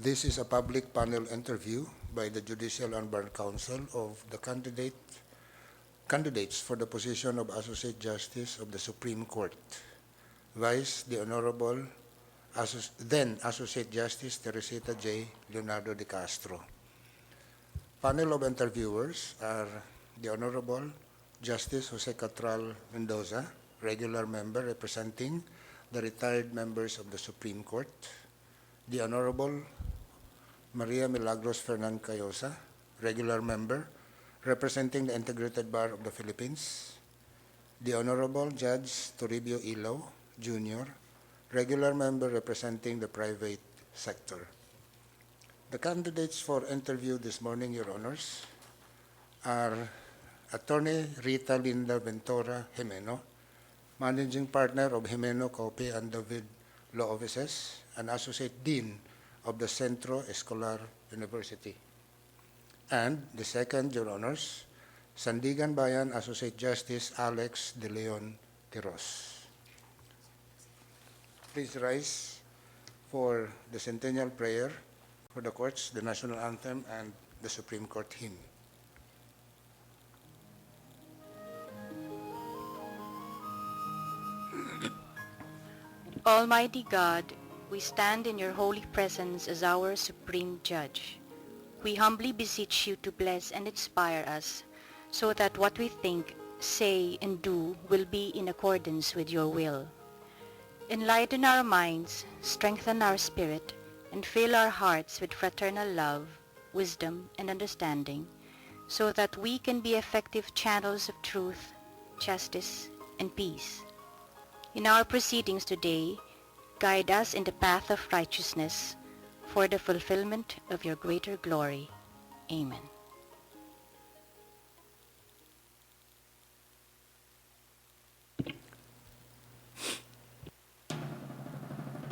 This is a public panel interview by the Judicial and Bar Council of the candidates for the position of Associate Justice of the Supreme Court. Vice, the Honorable then Associate Justice Teresita J, Leonardo-De Castro. Panel of interviewers are the Honorable Justice Jose Catral Mendoza, regular member representing the retired members of the Supreme Court, the Honorable Maria Milagros Fernan Cayosa, regular member representing the Integrated Bar of the Philippines, the Honorable Judge Toribio Ilaw, Jr., regular member representing the private sector. The candidates for interview this morning, Your Honors, are Attorney Rita Linda Ventura Jimeno, Managing Partner of Jimeno, Cope and David Law Offices, and Associate Dean of the Centro Escolar University. And the second, Your Honors, Sandigan Bayan Associate Justice Alex De Leon Quiroz. Please rise for the centennial prayer for the courts, the national anthem, and the Supreme Court hymn. Almighty God, we stand in your holy presence as our supreme judge. We humbly beseech you to bless and inspire us so that what we think, say, and do will be in accordance with your will. Enlighten our minds, strengthen our spirit, and fill our hearts with fraternal love, wisdom, and understanding, so that we can be effective channels of truth, justice, and peace. In our proceedings today, guide us in the path of righteousness for the fulfillment of your greater glory. Amen.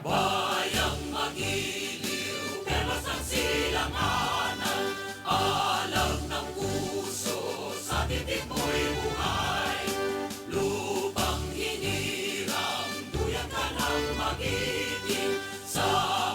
Bayang magiliw, perlas ng silanganan, alam ng puso, sa titik mo'y buhay. Lupang hinirang, duyan ka ng magiting, sa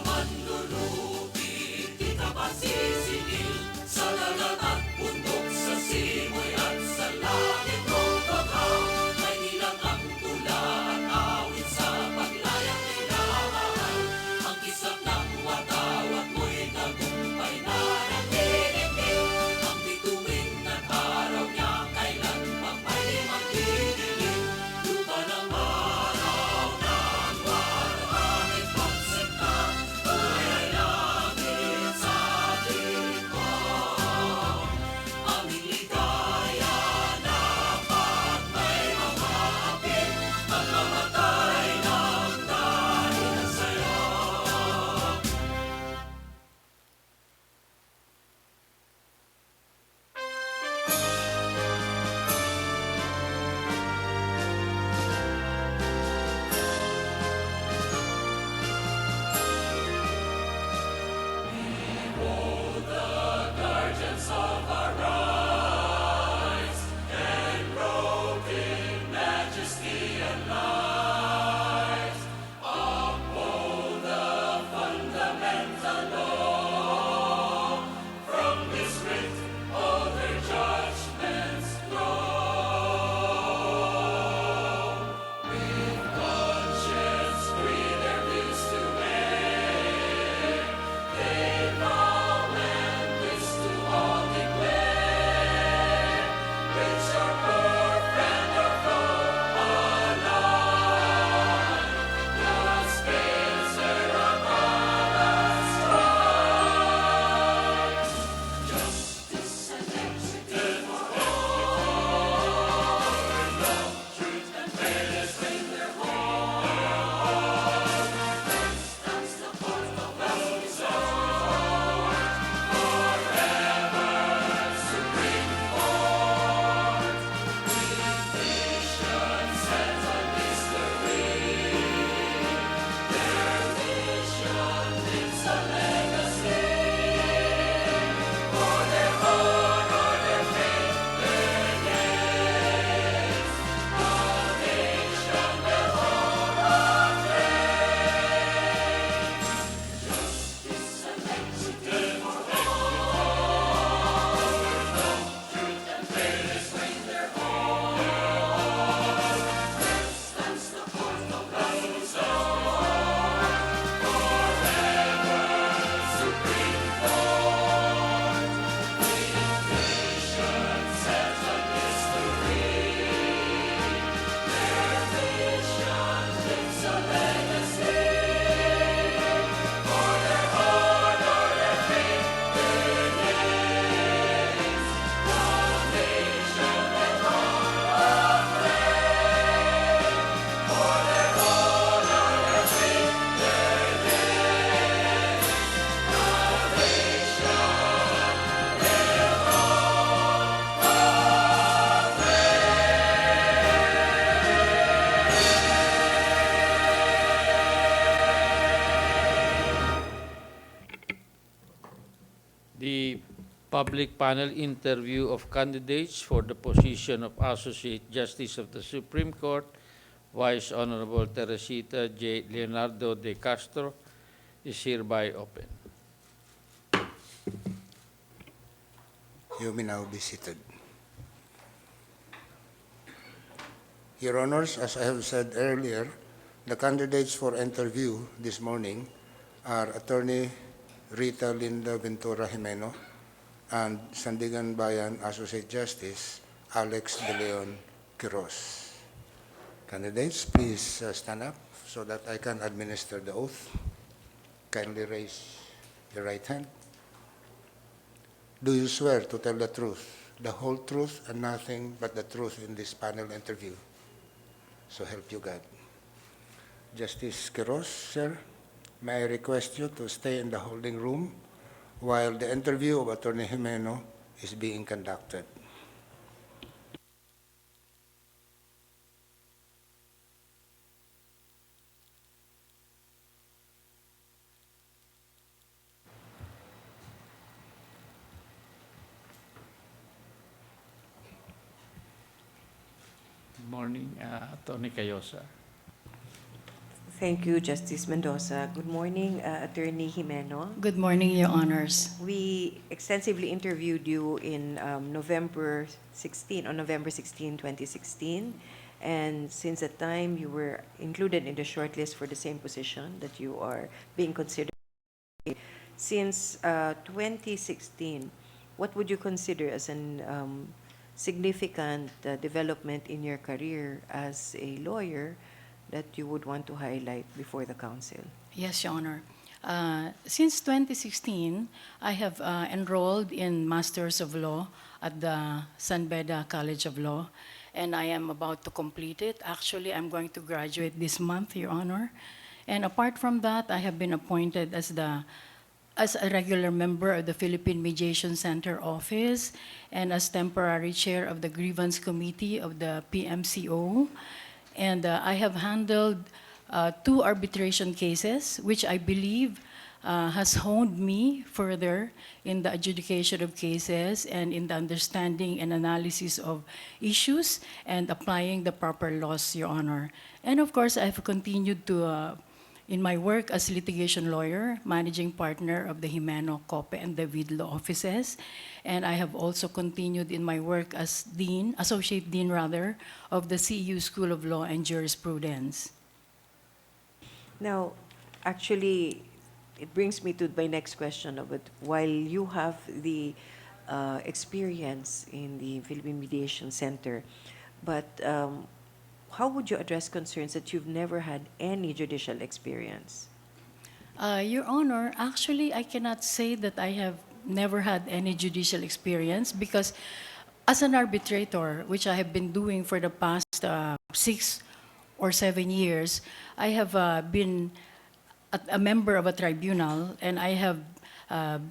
manlulupit, di ka pa sisingil, sa dagat at bundok, sa simoy at sa langit mong bakaw, may nilang ang tula at awit sa paglayang minamahal, ang kisap ng watawat mo'y tagumpay na nagdidinig, ang bituin at araw niya kailan pa may magdidilim, lupa ng araw ng waraming pagsinta, buhay ay langit sa atin mo, aming ligaya dapat may mamapit, magmamatay ng dahil sa'yo. Guardians of our rights, enrobed in majesty and light, uphold the fundamental law. From this writ, all their judgments flow. With conscience free their views to air, they vow and this to all declare, rich or poor, friend or foe alike, the scales are above us rise. Justice and equity for all, love, truth, and fairness win their heart. This stands the court of justice forever, Supreme Court. public panel interview of candidates for the position of Associate Justice of the Supreme Court, Vice Honorable Teresita J. Leonardo-De Castro, is hereby open. You may now be seated. Your Honors, as I have said earlier, the candidates for interview this morning are Attorney Rita Linda Ventura Jimeno and Sandigan Bayan Associate Justice Alex De Leon QUIROZ. Candidates, please stand up so that I can administer the oath. Kindly raise your right hand. Do you swear to tell the truth, the whole truth, and nothing but the truth in this panel interview? So help you God. Justice QUIROZ, sir, may I request you to stay in the holding room while the interview of Attorney Jimeno is being conducted. Good morning, Attorney Cayosa. Thank you, Justice Mendoza. Good morning, Attorney Jimeno. Good morning, Your Honors. We extensively interviewed you in November 16, 2016, and since that time you were included in the shortlist for the same position that you are being considered. Since 2016, what would you consider as an significant development in your career as a lawyer that you would want to highlight before the council? Yes, Your Honor. Since 2016, I have enrolled in Masters of Law at the San Beda College of Law, and I am about to complete it. Actually, I'm going to graduate this month, Your Honor. And apart from that, I have been appointed as a regular member of the Philippine Mediation Center office and as temporary chair of the Grievance Committee of the PMCO. And I have handled 2 arbitration cases, which I believe has honed me further in the adjudication of cases and in the understanding and analysis of issues and applying the proper laws, Your Honor. And of course, I have continued to in my work as litigation lawyer, managing partner of the JIMENO, COPE, and the VILLA offices. And I have also continued in my work as Dean, Associate Dean rather, of the CEU School of Law and Jurisprudence. Now, actually, it brings me to my next question. But while you have the experience in the Philippine Mediation Center, but how would you address concerns that you've never had any judicial experience? Your Honor, actually, I cannot say that I have never had any judicial experience because as an arbitrator, which I have been doing for the past 6 or 7 years, I have been a member of a tribunal and I have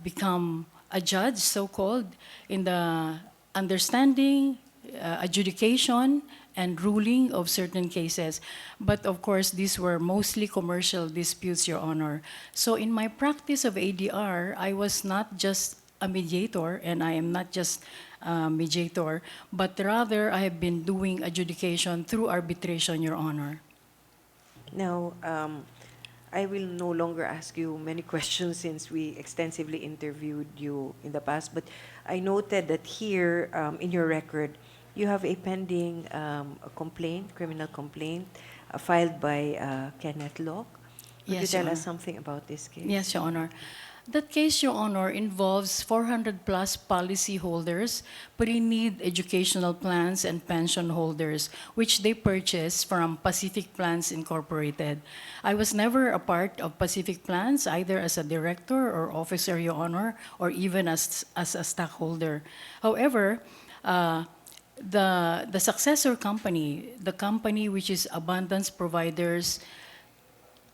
become a judge, so-called, in the understanding, adjudication, and ruling of certain cases. But of course, these were mostly commercial disputes, Your Honor. So in my practice of ADR, I was not just a mediator, and I am not just a mediator, but rather I have been doing adjudication through arbitration, Your Honor. Now, I will no longer ask you many questions since we extensively interviewed you in the past, but I noted that here in your record, you have a pending criminal complaint, filed by Kenneth Locke. Could you tell us something about this case? Yes, Your Honor. That case, Your Honor, involves 400-plus policyholders pre-need educational plans and pension holders, which they purchased from Pacific Plans Incorporated. I was never a part of Pacific Plans, either as a director or officer, Your Honor, or even as a stockholder. However, the successor company, the company which is Abundance Providers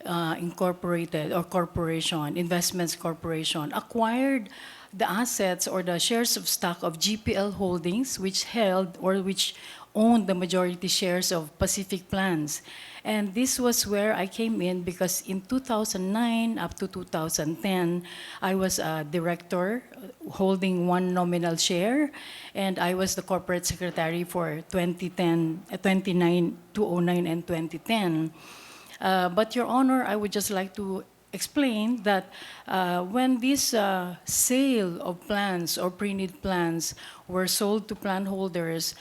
Incorporated or Corporation, Investments Corporation, acquired the assets or the shares of stock of GPL Holdings, which held or which owned the majority shares of Pacific Plans. And this was where I came in because in 2009 up to 2010, I was a director holding one nominal share, and I was the corporate secretary for 2009 and 2010. But Your Honor, I would just like to explain that when this sale of plans or pre-need plans were sold to plan holders,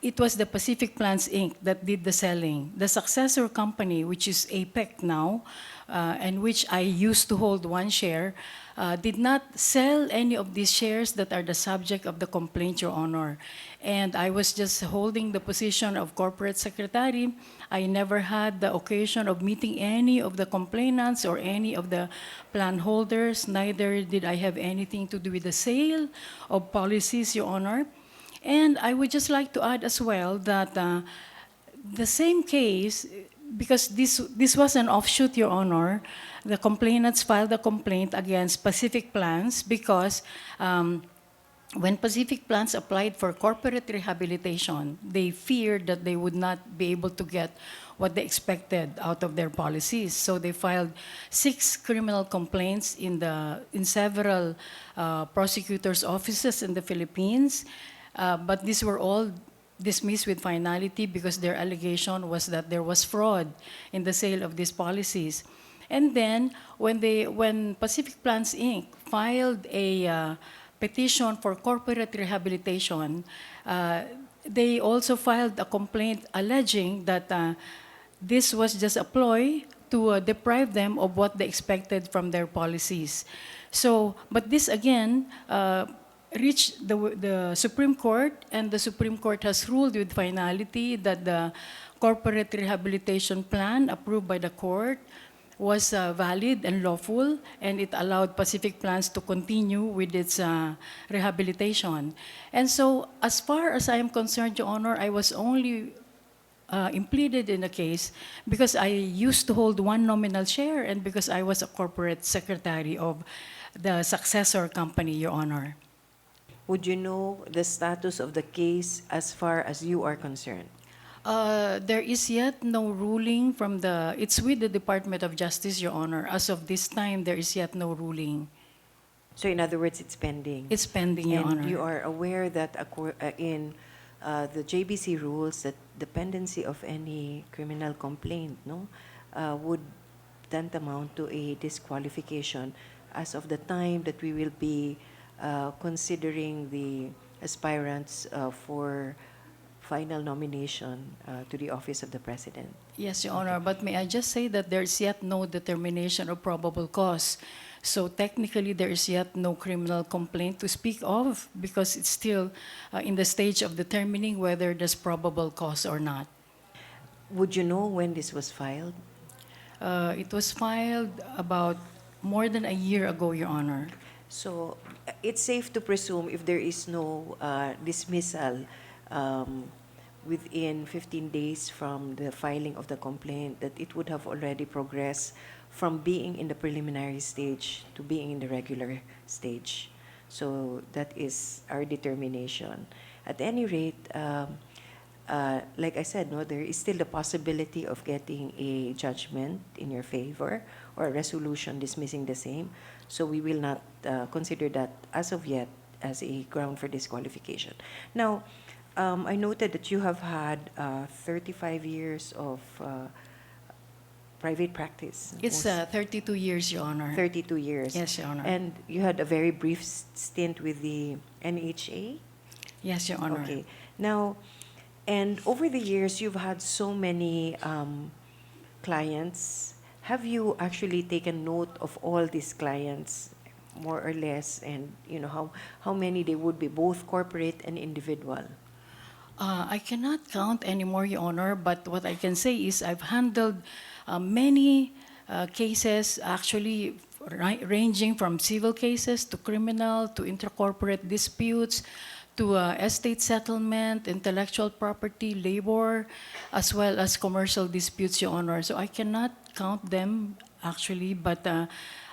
it was the Pacific Plans Inc. that did the selling. The successor company, which is APEC now, and which I used to hold one share, did not sell any of these shares that are the subject of the complaint, Your Honor. And I was just holding the position of corporate secretary. I never had the occasion of meeting any of the complainants or any of the plan holders. Neither did I have anything to do with the sale of policies, Your Honor. And I would just like to add as well that the same case, because this was an offshoot, Your Honor, the complainants filed a complaint against Pacific Plans because when Pacific Plans applied for corporate rehabilitation, they feared that they would not be able to get what they expected out of their policies. So they filed 6 criminal complaints in several prosecutors' offices in the Philippines. But these were all dismissed with finality because their allegation was that there was fraud in the sale of these policies. And then when Pacific Plans Inc. filed a petition for corporate rehabilitation, they also filed a complaint alleging that this was just a ploy to deprive them of what they expected from their policies. So, but this again, reached the Supreme Court, and the Supreme Court has ruled with finality that the corporate rehabilitation plan approved by the court was valid and lawful, and it allowed Pacific Plans to continue with its rehabilitation. And so, as far as I am concerned, Your Honor, I was only impleaded in the case because I used to hold one nominal share and because I was a corporate secretary of the successor company, Your Honor. Would you know the status of the case as far as you are concerned? There is yet no ruling from it's with the Department of Justice, Your Honor. As of this time, there is yet no ruling. So in other words, it's pending. It's pending, Your Honor. And you are aware that in the JBC rules that the pendency of any criminal complaint would tantamount to a disqualification as of the time that we will be considering the aspirants for final nomination to the office of the President. Yes, Your Honor, but may I just say that there is yet no determination of probable cause. So technically, there is yet no criminal complaint to speak of because it's still in the stage of determining whether there's probable cause or not. Would you know when this was filed? It was filed about more than a year ago, Your Honor. So it's safe to presume if there is no dismissal within 15 days from the filing of the complaint that it would have already progressed from being in the preliminary stage to being in the regular stage. So that is our determination. At any rate, like I said, there is still the possibility of getting a judgment in your favor or a resolution dismissing the same. So we will not consider that as of yet as a ground for disqualification. Now, I noted that you have had 35 years of private practice. It's 32 years, Your Honor. 32 years. Yes, Your Honor. And you had a very brief stint with the NHA? Yes, Your Honor. Okay. Now, and over the years, you've had so many clients. Have you actually taken note of all these clients, more or less, and how many they would be, both corporate and individual? I cannot count anymore, Your Honor, but what I can say is I've handled many cases, actually ranging from civil cases to criminal to intercorporate disputes to estate settlement, intellectual property, labor, as well as commercial disputes, Your Honor. So I cannot count them, actually, but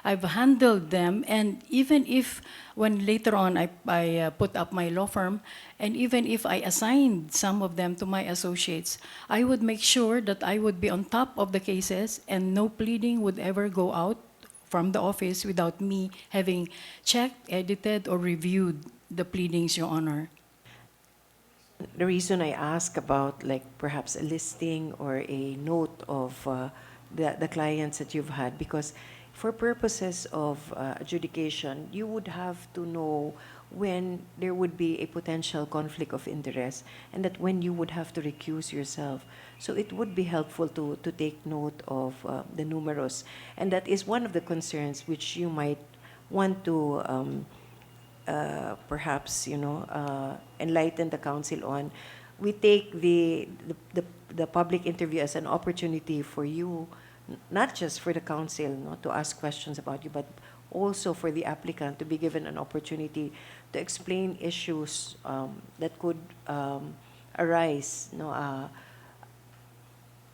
I've handled them, and even if when later on I put up my law firm, and even if I assigned some of them to my associates, I would make sure that I would be on top of the cases and no pleading would ever go out from the office without me having checked, edited, or reviewed the pleadings, Your Honor. The reason I ask about like perhaps a listing or a note of the clients that you've had, because for purposes of adjudication, you would have to know when there would be a potential conflict of interest and that when you would have to recuse yourself. So it would be helpful to take note of the numerous. And that is one of the concerns which you might want to perhaps, enlighten the council on. We take the public interview as an opportunity for you, not just for the council to ask questions about you, but also for the applicant to be given an opportunity to explain issues that could arise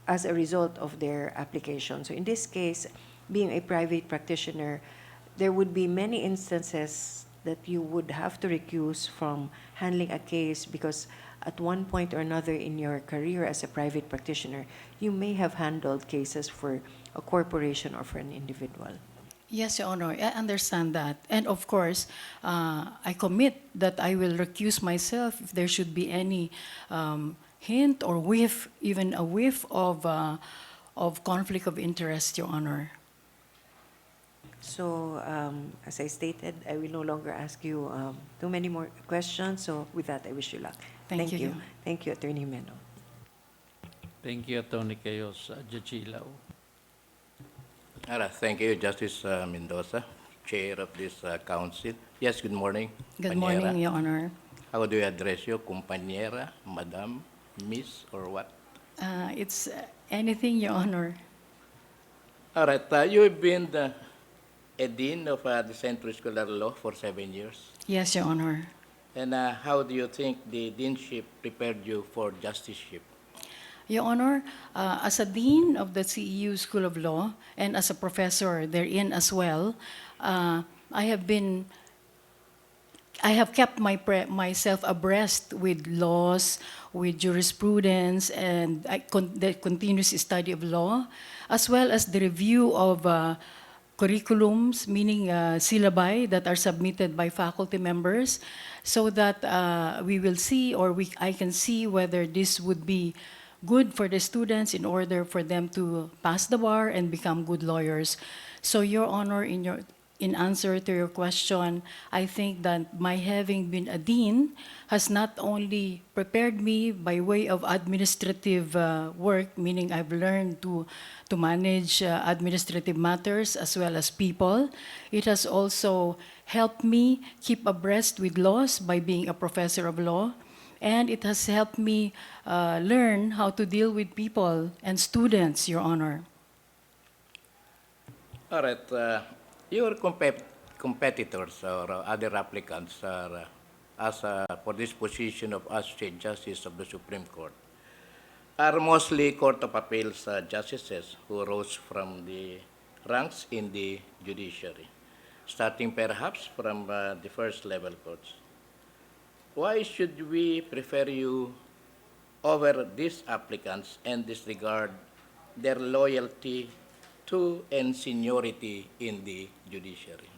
as a result of their application. So in this case, being a private practitioner, there would be many instances that you would have to recuse from handling a case because at one point or another in your career as a private practitioner, you may have handled cases for a corporation or for an individual. Yes, Your Honor, I understand that. And of course, I commit that I will recuse myself if there should be any hint or whiff, even a whiff of conflict of interest, Your Honor. So, as I stated, I will no longer ask you too many more questions. So, with that, I wish you luck. Thank you. Thank you, Attorney Meno. Thank you, Attorney Quirozz. Judge Ilaw. Thank you, Justice Mendoza, Chair of this council. Yes, good morning. Good Compañera. morning, Your Honor. How do you address you? Compañera, Madam, Miss, or what? It's anything, Your Honor. All right, you have been a dean of the Central School of Law for 7 years. Yes, Your Honor. And how do you think the deanship prepared you for justiceship? Your Honor, as a dean of the CEU School of Law and as a professor therein as well, I have kept myself abreast with laws, with jurisprudence, and the continuous study of law, as well as the review of curriculums, meaning syllabi that are submitted by faculty members, so that we will see or I can see whether this would be good for the students in order for them to pass the bar and become good lawyers. So, Your Honor, in answer to your question, I think that my having been a dean has not only prepared me by way of administrative work, meaning I've learned to manage administrative matters as well as people. It has also helped me keep abreast with laws by being a professor of law. And it has helped me learn how to deal with people and students, Your Honor. All right, your competitors or other applicants are, for this position of Associate Justice of the Supreme Court are mostly Court of Appeals justices who rose from the ranks in the judiciary, starting perhaps from the first level courts. Why should we prefer you over these applicants and disregard their loyalty to and seniority in the judiciary?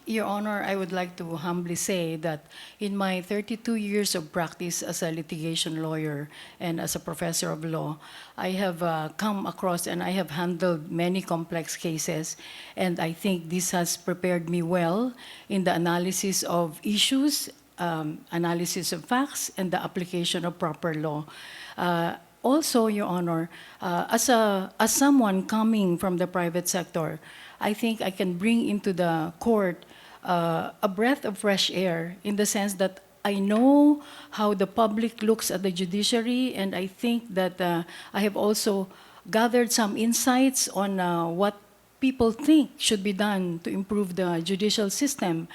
Your Honor, I would like to humbly say that in my 32 years of practice as a litigation lawyer and as a professor of law, I have come across and I have handled many complex cases, and I think this has prepared me well in the analysis of issues, analysis of facts, and the application of proper law. Also, Your Honor, as someone coming from the private sector, I think I can bring into the court a breath of fresh air in the sense that I know how the public looks at the judiciary, and I think that I have also gathered some insights on what people think should be done to improve the judicial system,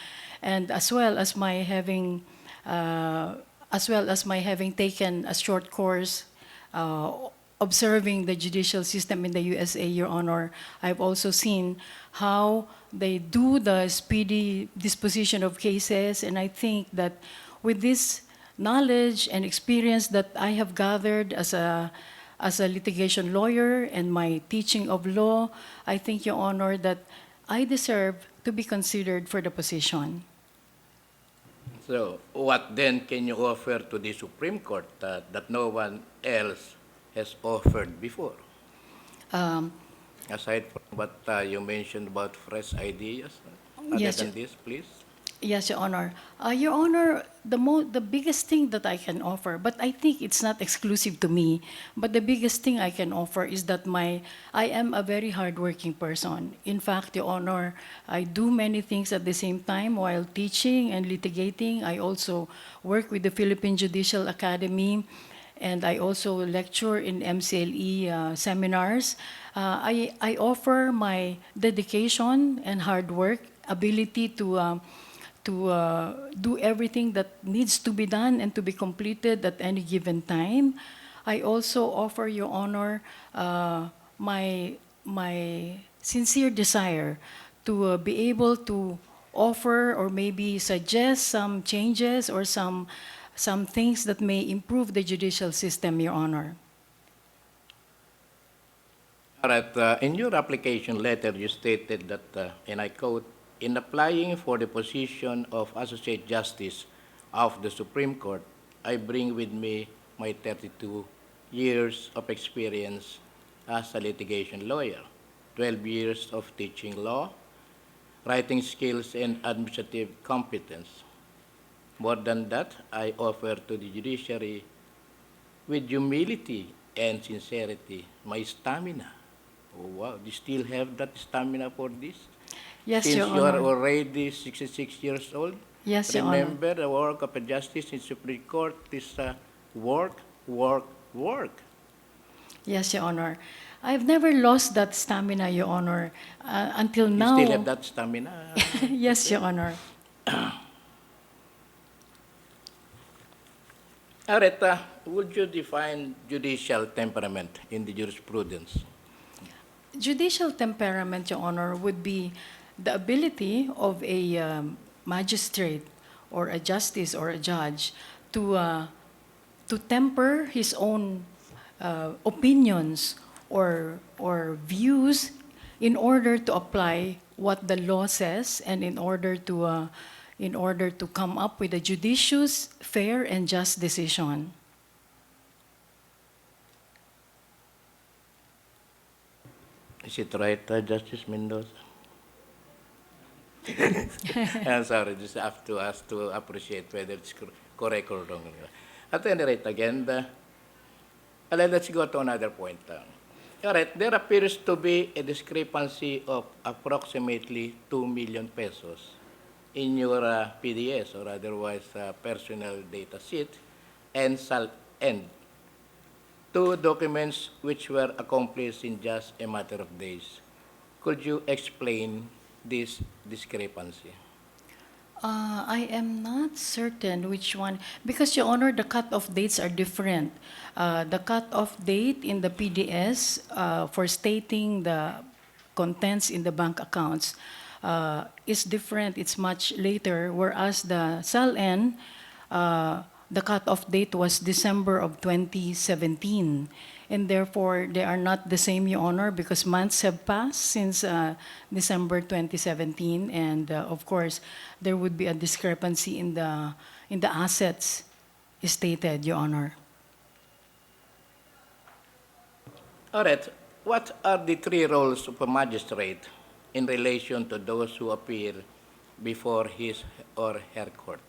and as well as my having taken a short course observing the judicial system in the USA, Your Honor, I've also seen how they do the speedy disposition of cases, and I think that with this knowledge and experience that I have gathered as a litigation lawyer and my teaching of law, I think, Your Honor, that I deserve to be considered for the position. So what then can you offer to the Supreme Court that no one else has offered before? Aside from what you mentioned about fresh ideas, other Yes, than this, please. Yes, Your Honor. Your Honor, the biggest thing that I can offer, but I think it's not exclusive to me, but the biggest thing I can offer is that I am a very hardworking person. In fact, Your Honor, I do many things at the same time while teaching and litigating. I also work with the Philippine Judicial Academy, and I also lecture in MCLE seminars. I offer my dedication and hard work, ability to do everything that needs to be done and to be completed at any given time. I also offer, Your Honor, my sincere desire to be able to offer or maybe suggest some changes or some things that may improve the judicial system, Your Honor. All right. In your application letter, you stated that, and I quote, "In applying for the position of Associate Justice of the Supreme Court, I bring with me my 32 years of experience as a litigation lawyer, 12 years of teaching law, writing skills, and administrative competence. More than that, I offer to the judiciary with humility and sincerity my stamina." Oh, wow. Do you still have that stamina for this? Yes, Since Your you are Honor. already 66 years old? Yes, Your Honor. Remember, the work of a justice in Supreme Court is work, work, work. Yes, Your Honor. I've never lost that stamina, Your Honor, until You now. still have that stamina? Yes, Your Honor. All right, would you define judicial temperament in the jurisprudence? Judicial temperament, Your Honor, would be the ability of a magistrate or a justice or a judge to temper his own opinions or views in order to apply what the law says and in order to come up with a judicious, fair, and just decision. Is it right, Justice Mendoza? I'm sorry, just have to us to appreciate whether it's correct or wrong. At any rate, again, let's go to another point. All right, there appears to be a discrepancy of approximately 2 million pesos in your PDS, or otherwise personal data sheet, and two documents which were accomplished in just a matter of days. Could you explain this discrepancy? I am not certain which one, because, Your Honor, the cut-off dates are different. The cut-off date in the PDS for stating the contents in the bank accounts is different. It's much later, whereas the SALN, the cut-off date was December of 2017. And therefore, they are not the same, Your Honor, because months have passed since December 2017. And of course, there would be a discrepancy in the assets stated, Your Honor. All right. What are the three roles of a magistrate in relation to those who appear before his or her court?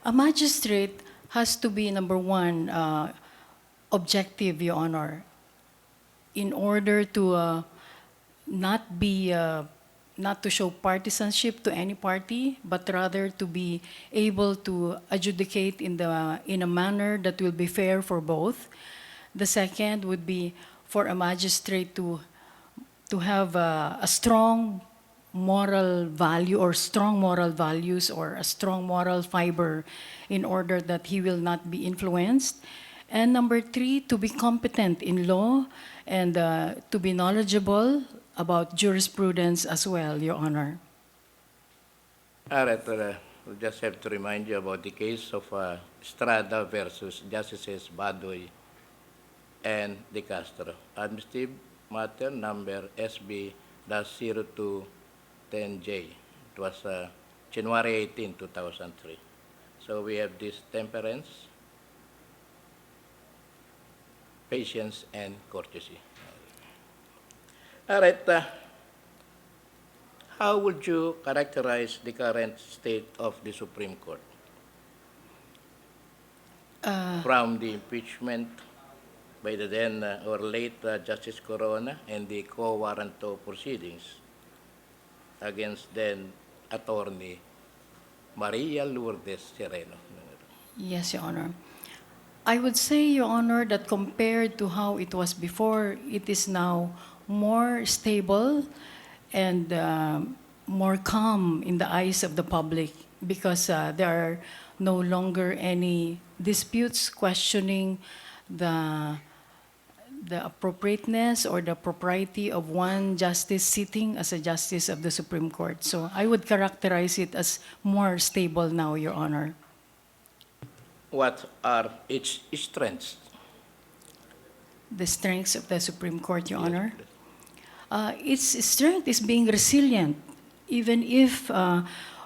A magistrate has to be, number one, objective, Your Honor, in order to not to show partisanship to any party, but rather to be able to adjudicate in a manner that will be fair for both. The second would be for a magistrate to have a strong moral value or strong moral values or a strong moral fiber in order that he will not be influenced. And number 3, to be competent in law and to be knowledgeable about jurisprudence as well, Your Honor. All right, we'll just have to remind you about the case of Estrada versus Justices Badoy and De Castro. Administrative matter number SB-0210J. It was January 18, 2003. So we have this temperance, patience, and courtesy. All right. How would you characterize the current state of the Supreme Court? From the impeachment by the then or late Justice Corona and the quo warranto proceedings against then Attorney Maria Lourdes Sereno. Yes, Your Honor. I would say, Your Honor, that compared to how it was before, it is now more stable and more calm in the eyes of the public because there are no longer any disputes questioning the appropriateness or the propriety of one justice sitting as a justice of the Supreme Court. So I would characterize it as more stable now, Your Honor. What are its strengths? The strengths of the Supreme Court, Your Honor. please. Its strength is being resilient, even if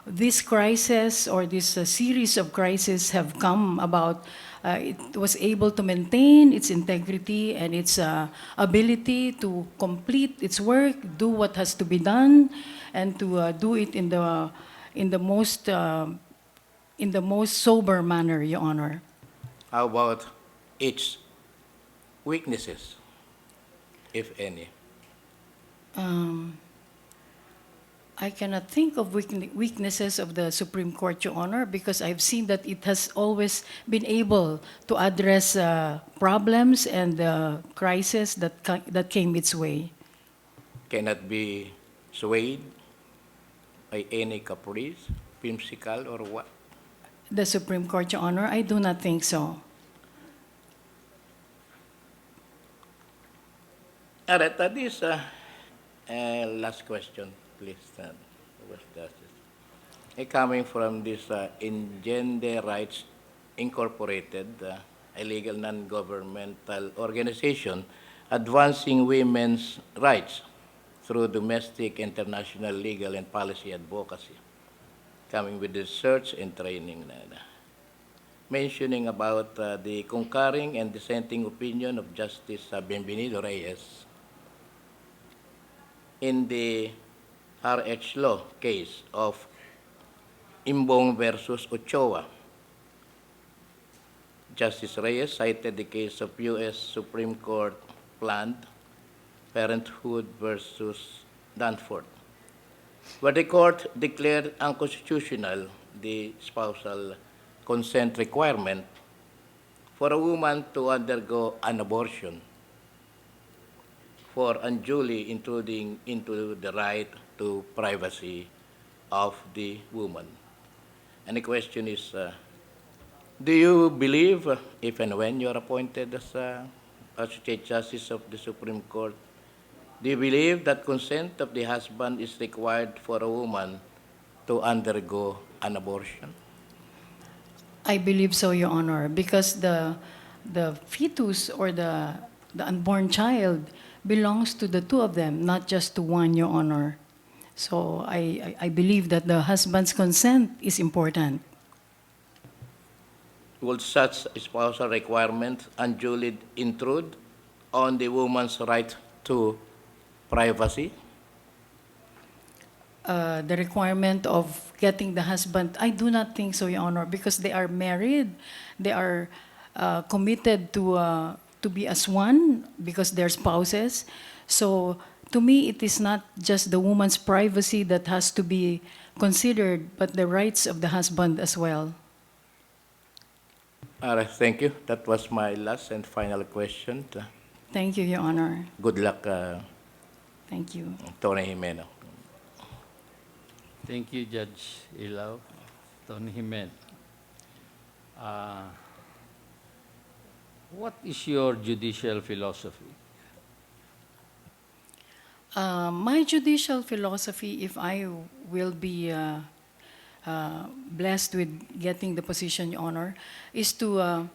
this crisis or this series of crises have come about. It was able to maintain its integrity and its ability to complete its work, do what has to be done, and to do it in the most sober manner, Your Honor. How about its weaknesses, if any? I cannot think of weaknesses of the Supreme Court, Your Honor, because I've seen that it has always been able to address problems and crises that came its way. Cannot be swayed by any caprice, whimsical, or what? The Supreme Court, Your Honor, I do not think so. All right, this last question, please. Justice. Coming from this Engender Rights Incorporated, a legal non-governmental organization advancing women's rights through domestic, international, legal, and policy advocacy, coming with research and training, mentioning about the concurring and dissenting opinion of Justice Bienvenido Reyes in the RH Law case of Imbong versus Ochoa. Justice Reyes cited the case of U.S. Supreme Court Planned Parenthood versus Danforth, where the court declared unconstitutional the spousal consent requirement for a woman to undergo an abortion for unduly intruding into the right to privacy of the woman. And the question is, do you believe, if and when you are appointed as Associate Justice of the Supreme Court, do you believe that consent of the husband is required for a woman to undergo an abortion? I believe so, Your Honor, because the fetus or the unborn child belongs to the two of them, not just to one, Your Honor. So I believe that the husband's consent is important. Will such spousal requirement unduly intrude on the woman's right to privacy? The requirement of getting the husband, I do not think so, Your Honor, because they are married. They are committed to be as one because they're spouses. So to me, it is not just the woman's privacy that has to be considered, but the rights of the husband as well. All right, thank you. That was my last and final question. Thank you, Your Honor. Good luck, Thank you. Tony Jimeno. Thank you, Judge Ilaw. Tony Jimen. What is your judicial philosophy? My judicial philosophy, if I will be blessed with getting the position, Your Honor, is to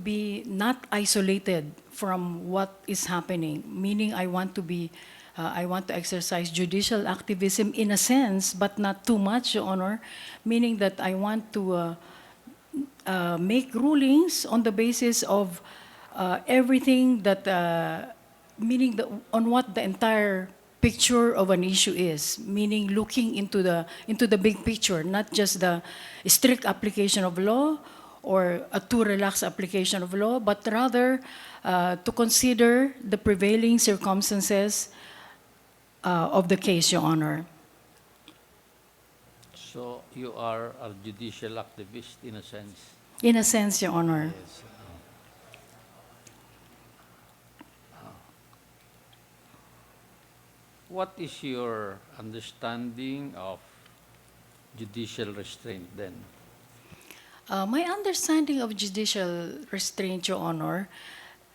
be not isolated from what is happening. Meaning, I want to exercise judicial activism in a sense, but not too much, Your Honor. Meaning that I want to make rulings on the basis of everything that, meaning on what the entire picture of an issue is, meaning looking into the big picture, not just the strict application of law or a too relaxed application of law, but rather to consider the prevailing circumstances of the case, Your Honor. So you are a judicial activist in a sense. In a sense, Your Honor. Yes. What is your understanding of judicial restraint then? My understanding of judicial restraint, Your Honor,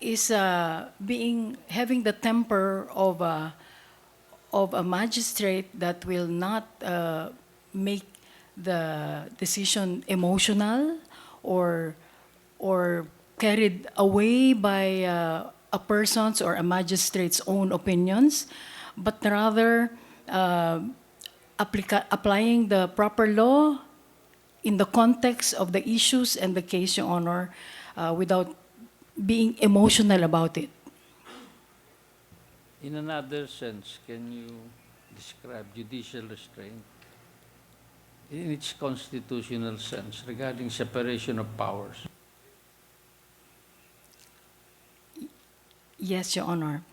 is having the temper of a magistrate that will not make the decision emotional or carried away by a person's or a magistrate's own opinions, but rather applying the proper law in the context of the issues and the case, Your Honor, without being emotional about it. In another sense, can you describe judicial restraint in its constitutional sense regarding separation of powers? Yes, Your Honor.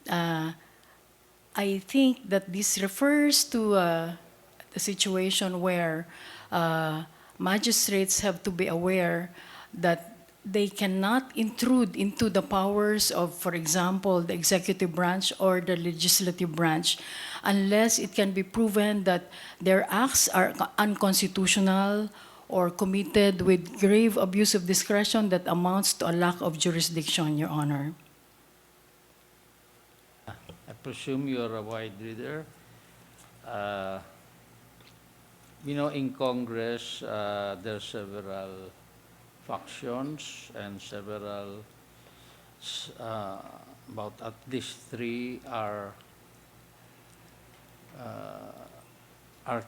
I think that this refers to the situation where magistrates have to be aware that they cannot intrude into the powers of, for example, the executive branch or the legislative branch unless it can be proven that their acts are unconstitutional or committed with grave abuse of discretion that amounts to a lack of jurisdiction, Your Honor. I presume you're a wide reader. In Congress, there are several factions and several, about at least three are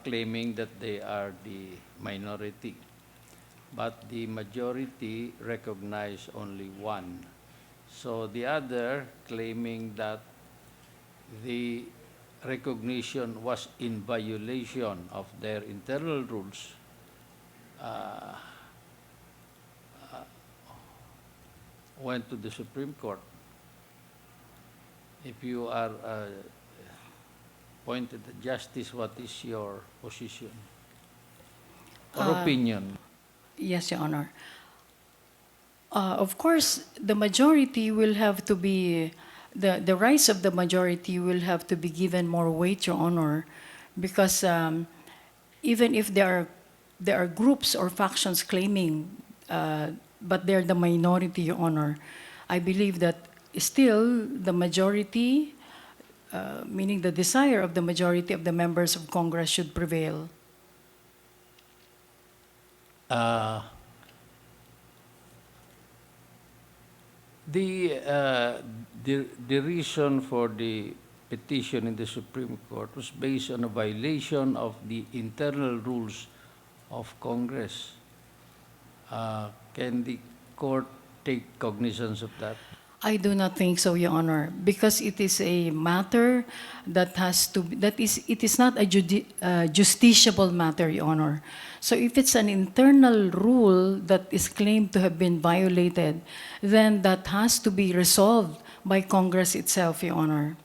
claiming that they are the minority, but the majority recognize only one. So the other claiming that the recognition was in violation of their internal rules, went to the Supreme Court. If you are appointed justice, what is your position or opinion? Yes, Your Honor. Of course, the majority will have to be, the rights of the majority will have to be given more weight, Your Honor, because even if there are groups or factions claiming, but they're the minority, Your Honor, I believe that still the majority, meaning the desire of the majority of the members of Congress, should prevail. The reason for the petition in the Supreme Court was based on a violation of the internal rules of Congress. Can the court take cognizance of that? I do not think so, Your Honor, because it is a matter that it is not a justiciable matter, Your Honor. So if it's an internal rule that is claimed to have been violated, then that has to be resolved by Congress itself, Your Honor.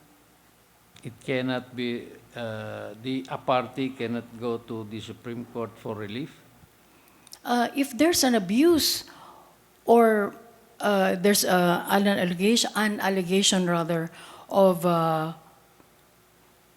It cannot be, a party cannot go to the Supreme Court for relief? If there's an abuse or there's an allegation rather of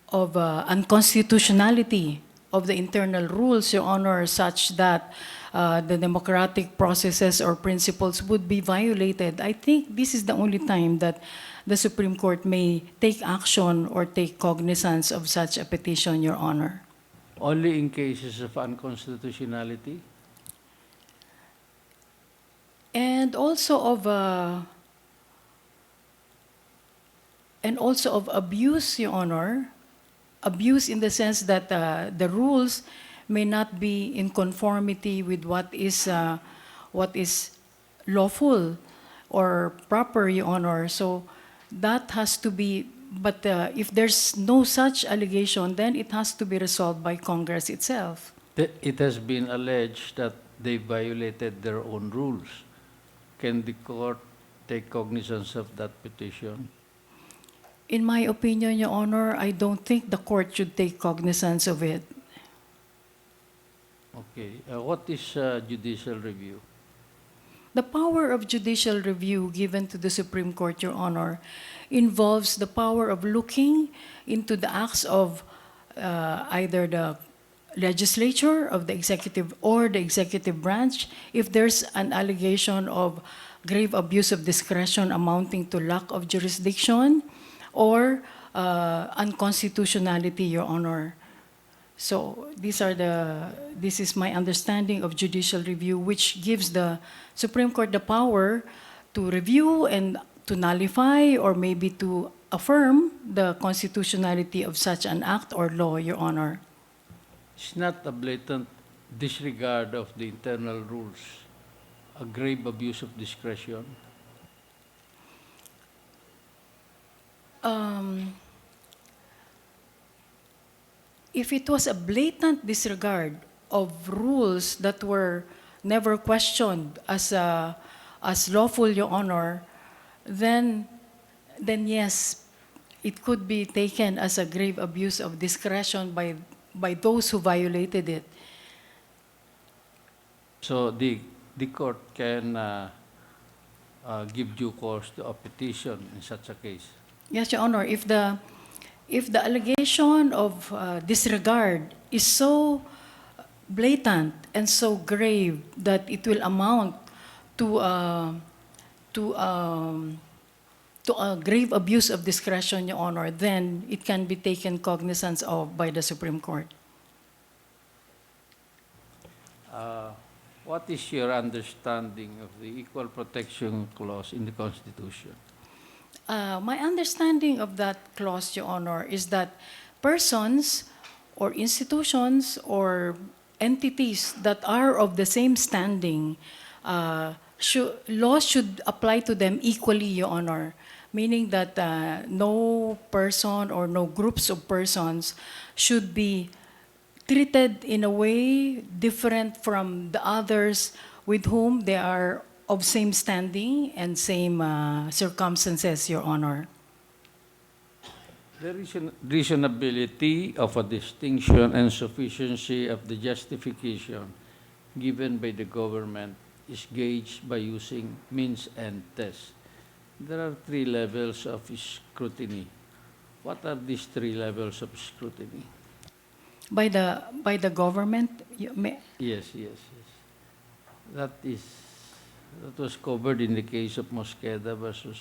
unconstitutionality of the internal rules, Your Honor, such that the democratic processes or principles would be violated, I think this is the only time that the Supreme Court may take action or take cognizance of such a petition, Your Honor. Only in cases of unconstitutionality? And also of abuse, Your Honor. Abuse in the sense that the rules may not be in conformity with what is lawful or proper, Your Honor. So that has to be, but if there's no such allegation, then it has to be resolved by Congress itself. It has been alleged that they violated their own rules. Can the court take cognizance of that petition? In my opinion, Your Honor, I don't think the court should take cognizance of it. Okay. What is judicial review? The power of judicial review given to the Supreme Court, Your Honor, involves the power of looking into the acts of either the legislature of the executive or the executive branch if there's an allegation of grave abuse of discretion amounting to lack of jurisdiction or unconstitutionality, Your Honor. So this is my understanding of judicial review, which gives the Supreme Court the power to review and to nullify or maybe to affirm the constitutionality of such an act or law, Your Honor. It's not a blatant disregard of the internal rules, a grave abuse of discretion. If it was a blatant disregard of rules that were never questioned as lawful, Your Honor, then yes, it could be taken as a grave abuse of discretion by those who violated it. So the court can give due course to a petition in such a case. Yes, Your Honor, if the allegation of disregard is so blatant and so grave that it will amount to a grave abuse of discretion, Your Honor, then it can be taken cognizance of by the Supreme Court. What is your understanding of the Equal Protection Clause in the Constitution? My understanding of that clause, Your Honor, is that persons or institutions or entities that are of the same standing, laws should apply to them equally, Your Honor, meaning that no person or no groups of persons should be treated in a way different from the others with whom they are of same standing and same circumstances, Your Honor. The reasonability of a distinction and sufficiency of the justification given by the government is gauged by using means and tests. There are 3 levels of scrutiny. What are these 3 levels of scrutiny? By the government? Yes. That was covered in the case of Mosqueda versus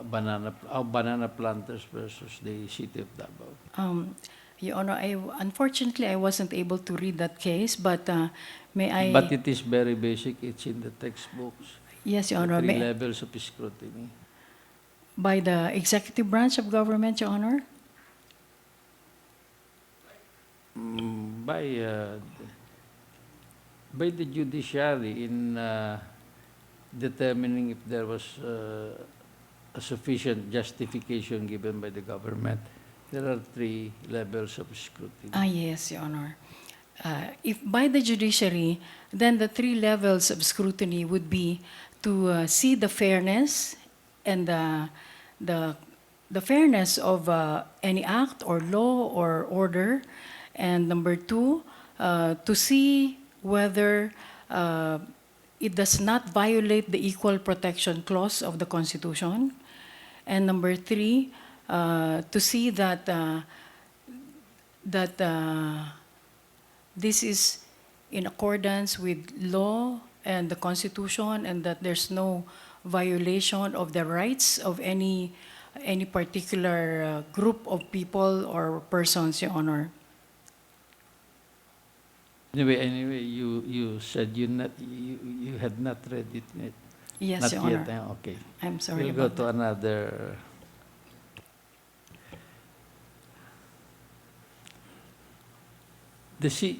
banana planters versus the city of Davao. Your Honor, unfortunately, I wasn't able to read that case, but may I... But it is very basic. It's in the textbooks. Yes, Your Honor. The 3 levels of scrutiny. By the executive branch of government, Your Honor? By the judiciary in determining if there was a sufficient justification given by the government. There are 3 levels of scrutiny. Yes, Your Honor. If by the judiciary, then the 3 levels of scrutiny would be to see the fairness and the fairness of any act or law or order, and number 2, to see whether it does not violate the Equal Protection Clause of the Constitution, and number 3, to see that this is in accordance with law and the Constitution, and that there's no violation of the rights of any particular group of people or persons, Your Honor. Anyway, you said you had not read it yet. Yes, Not Your yet. Honor. Okay. I'm sorry We'll go about to that. another.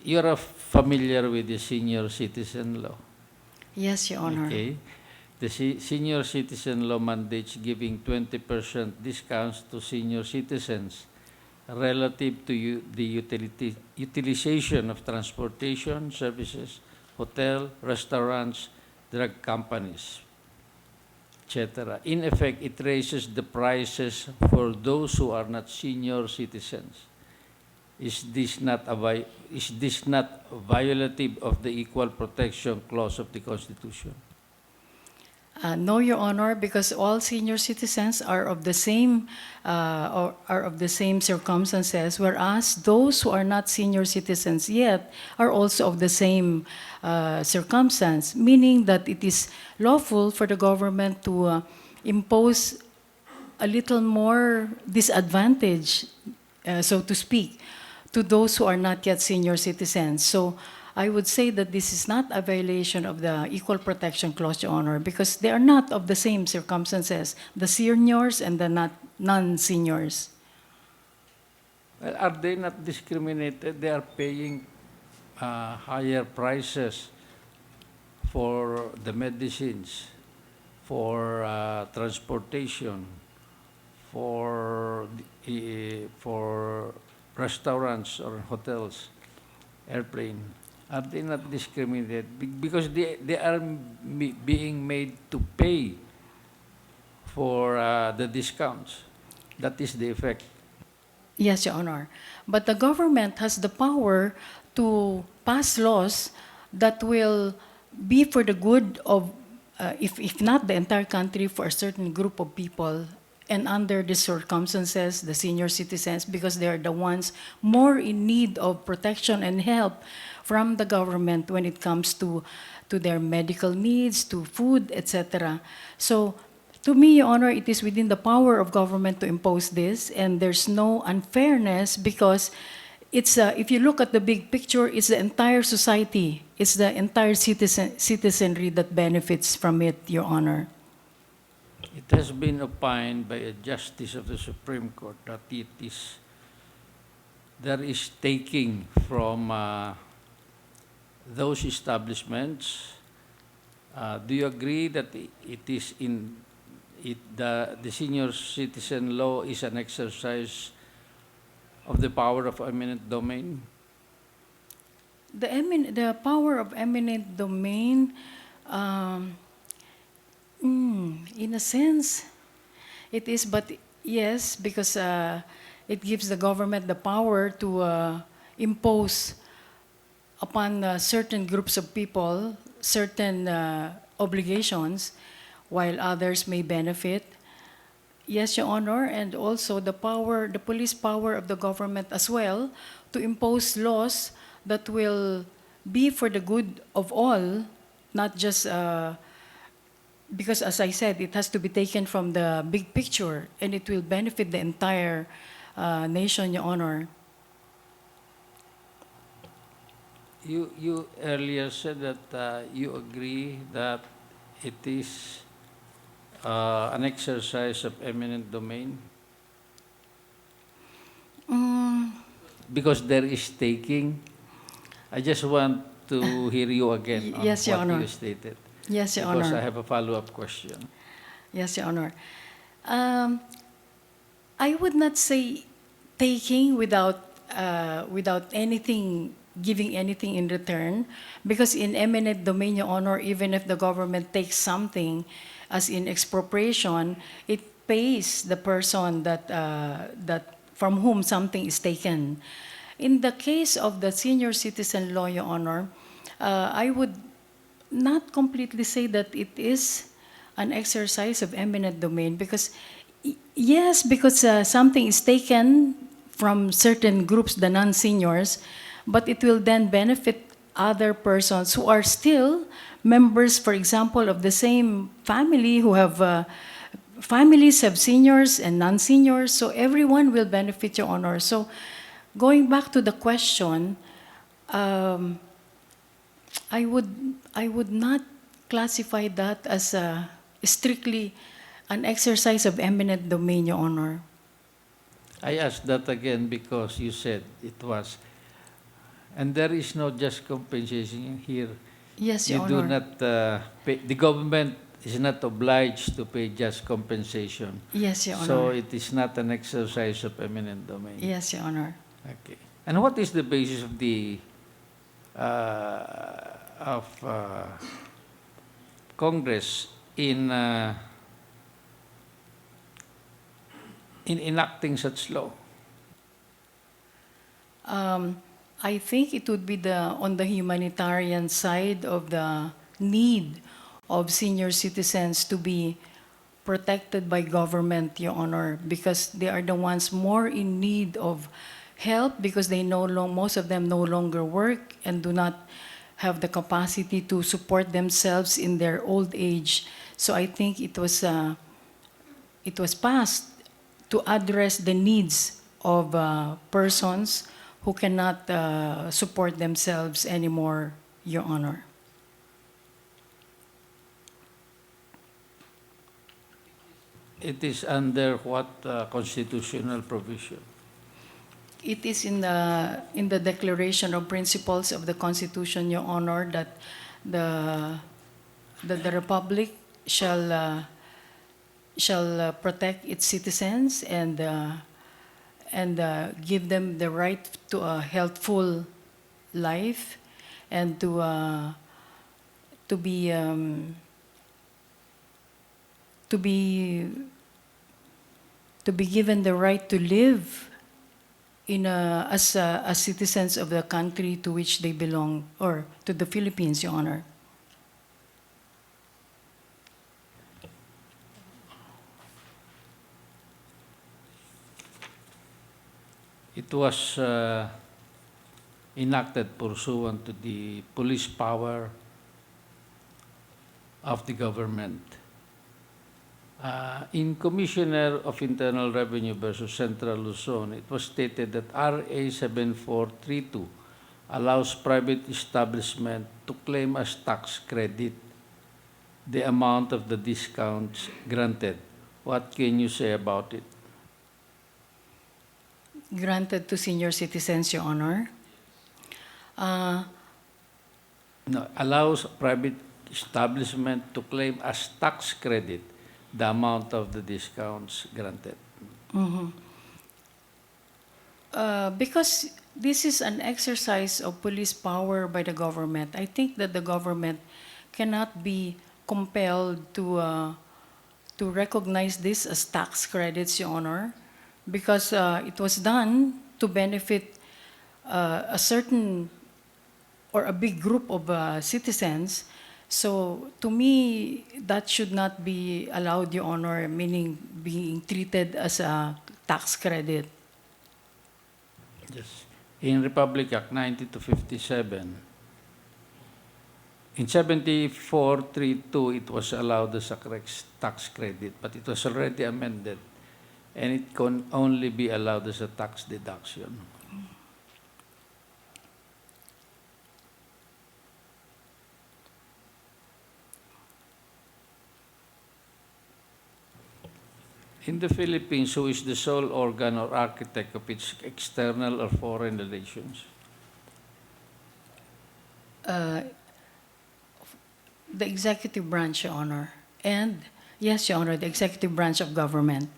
You're familiar with the senior citizen law. Yes, Your Honor. Okay. The senior citizen law mandates giving 20% discounts to senior citizens relative to the utilization of transportation services, hotel, restaurants, drug companies, etc. In effect, it raises the prices for those who are not senior citizens. Is this not violative of the Equal Protection Clause of the Constitution? No, Your Honor, because all senior citizens are of the same circumstances, whereas those who are not senior citizens yet are also of the same circumstance, meaning that it is lawful for the government to impose a little more disadvantage, so to speak, to those who are not yet senior citizens. So I would say that this is not a violation of the Equal Protection Clause, Your Honor, because they are not of the same circumstances, the seniors and the non-seniors. Well, are they not discriminated? They are paying higher prices for the medicines, for transportation, for restaurants or hotels, airplane. Are they not discriminated? Because they are being made to pay for the discounts. That is the effect. Yes, Your Honor. But the government has the power to pass laws that will be for the good of, if not the entire country, for a certain group of people, and under the circumstances, the senior citizens, because they are the ones more in need of protection and help from the government when it comes to their medical needs, to food, etc. So, to me, Your Honor, it is within the power of government to impose this, and there's no unfairness because it's if you look at the big picture, it's the entire society, it's the entire citizenry that benefits from it, Your Honor. It has been opined by a justice of the Supreme Court that there is taking from those establishments. Do you agree that the senior citizen law is an exercise of the power of eminent domain? The power of eminent domain, in a sense, it is, but yes, because it gives the government the power to impose upon certain groups of people certain obligations, while others may benefit. Yes, Your Honor, and also the police power of the government as well to impose laws that will be for the good of all, not just because, as I said, it has to be taken from the big picture, and it will benefit the entire nation, Your Honor. You earlier said that you agree that it is an exercise of eminent domain? Because there is taking. I just want to hear you again on Yes, Your what Honor. you stated. Yes, Your Because Honor. I have a follow-up question. Yes, Your Honor. I would not say taking without anything, giving anything in return, because in eminent domain, Your Honor, even if the government takes something, as in expropriation, it pays the person that from whom something is taken. In the case of the senior citizen law, Your Honor, I would not completely say that it is an exercise of eminent domain because, yes, because something is taken from certain groups, the non-seniors, but it will then benefit other persons who are still members, for example, of the same family, who have families have seniors and non-seniors, so everyone will benefit, Your Honor. So going back to the question, I would not classify that as strictly an exercise of eminent domain, Your Honor. I asked that again because you said it was. And there is no just compensation here. Yes, You Your do Honor. not pay, the government is not obliged to pay just compensation. Yes, Your Honor. So it is not an exercise of eminent domain. Yes, Your Honor. Okay. And what is the basis of the Congress in enacting such law? I think it would be on the humanitarian side of the need of senior citizens to be protected by government, Your Honor, because they are the ones more in need of help, because they most of them no longer work and do not have the capacity to support themselves in their old age. So I think it was passed to address the needs of persons who cannot support themselves anymore, Your Honor. It is under what constitutional provision? It is in the Declaration of Principles of the Constitution, Your Honor, that the Republic shall protect its citizens and give them the right to a healthful life and to be given the right to live as citizens of the country to which they belong, or to the Philippines, Your Honor. It was enacted pursuant to the police power of the government. In Commissioner of Internal Revenue versus Central Luzon, it was stated that RA 7432 allows private establishment to claim as tax credit the amount of the discounts granted. What can you say about it? Granted to senior citizens, Your Honor. No, allows private establishment to claim as tax credit the amount of the discounts granted. Because this is an exercise of police power by the government, I think that the government cannot be compelled to recognize this as tax credits, Your Honor, because it was done to benefit a certain or a big group of citizens. So to me, that should not be allowed, Your Honor, meaning being treated as a tax credit. Yes. In Republic Act 9257, in 7432, it was allowed as a tax credit, but it was already amended, and it can only be allowed as a tax deduction. In the Philippines, who is the sole organ or architect of its external or foreign relations? The executive branch, Your Honor. And, yes, Your Honor, the executive branch of government.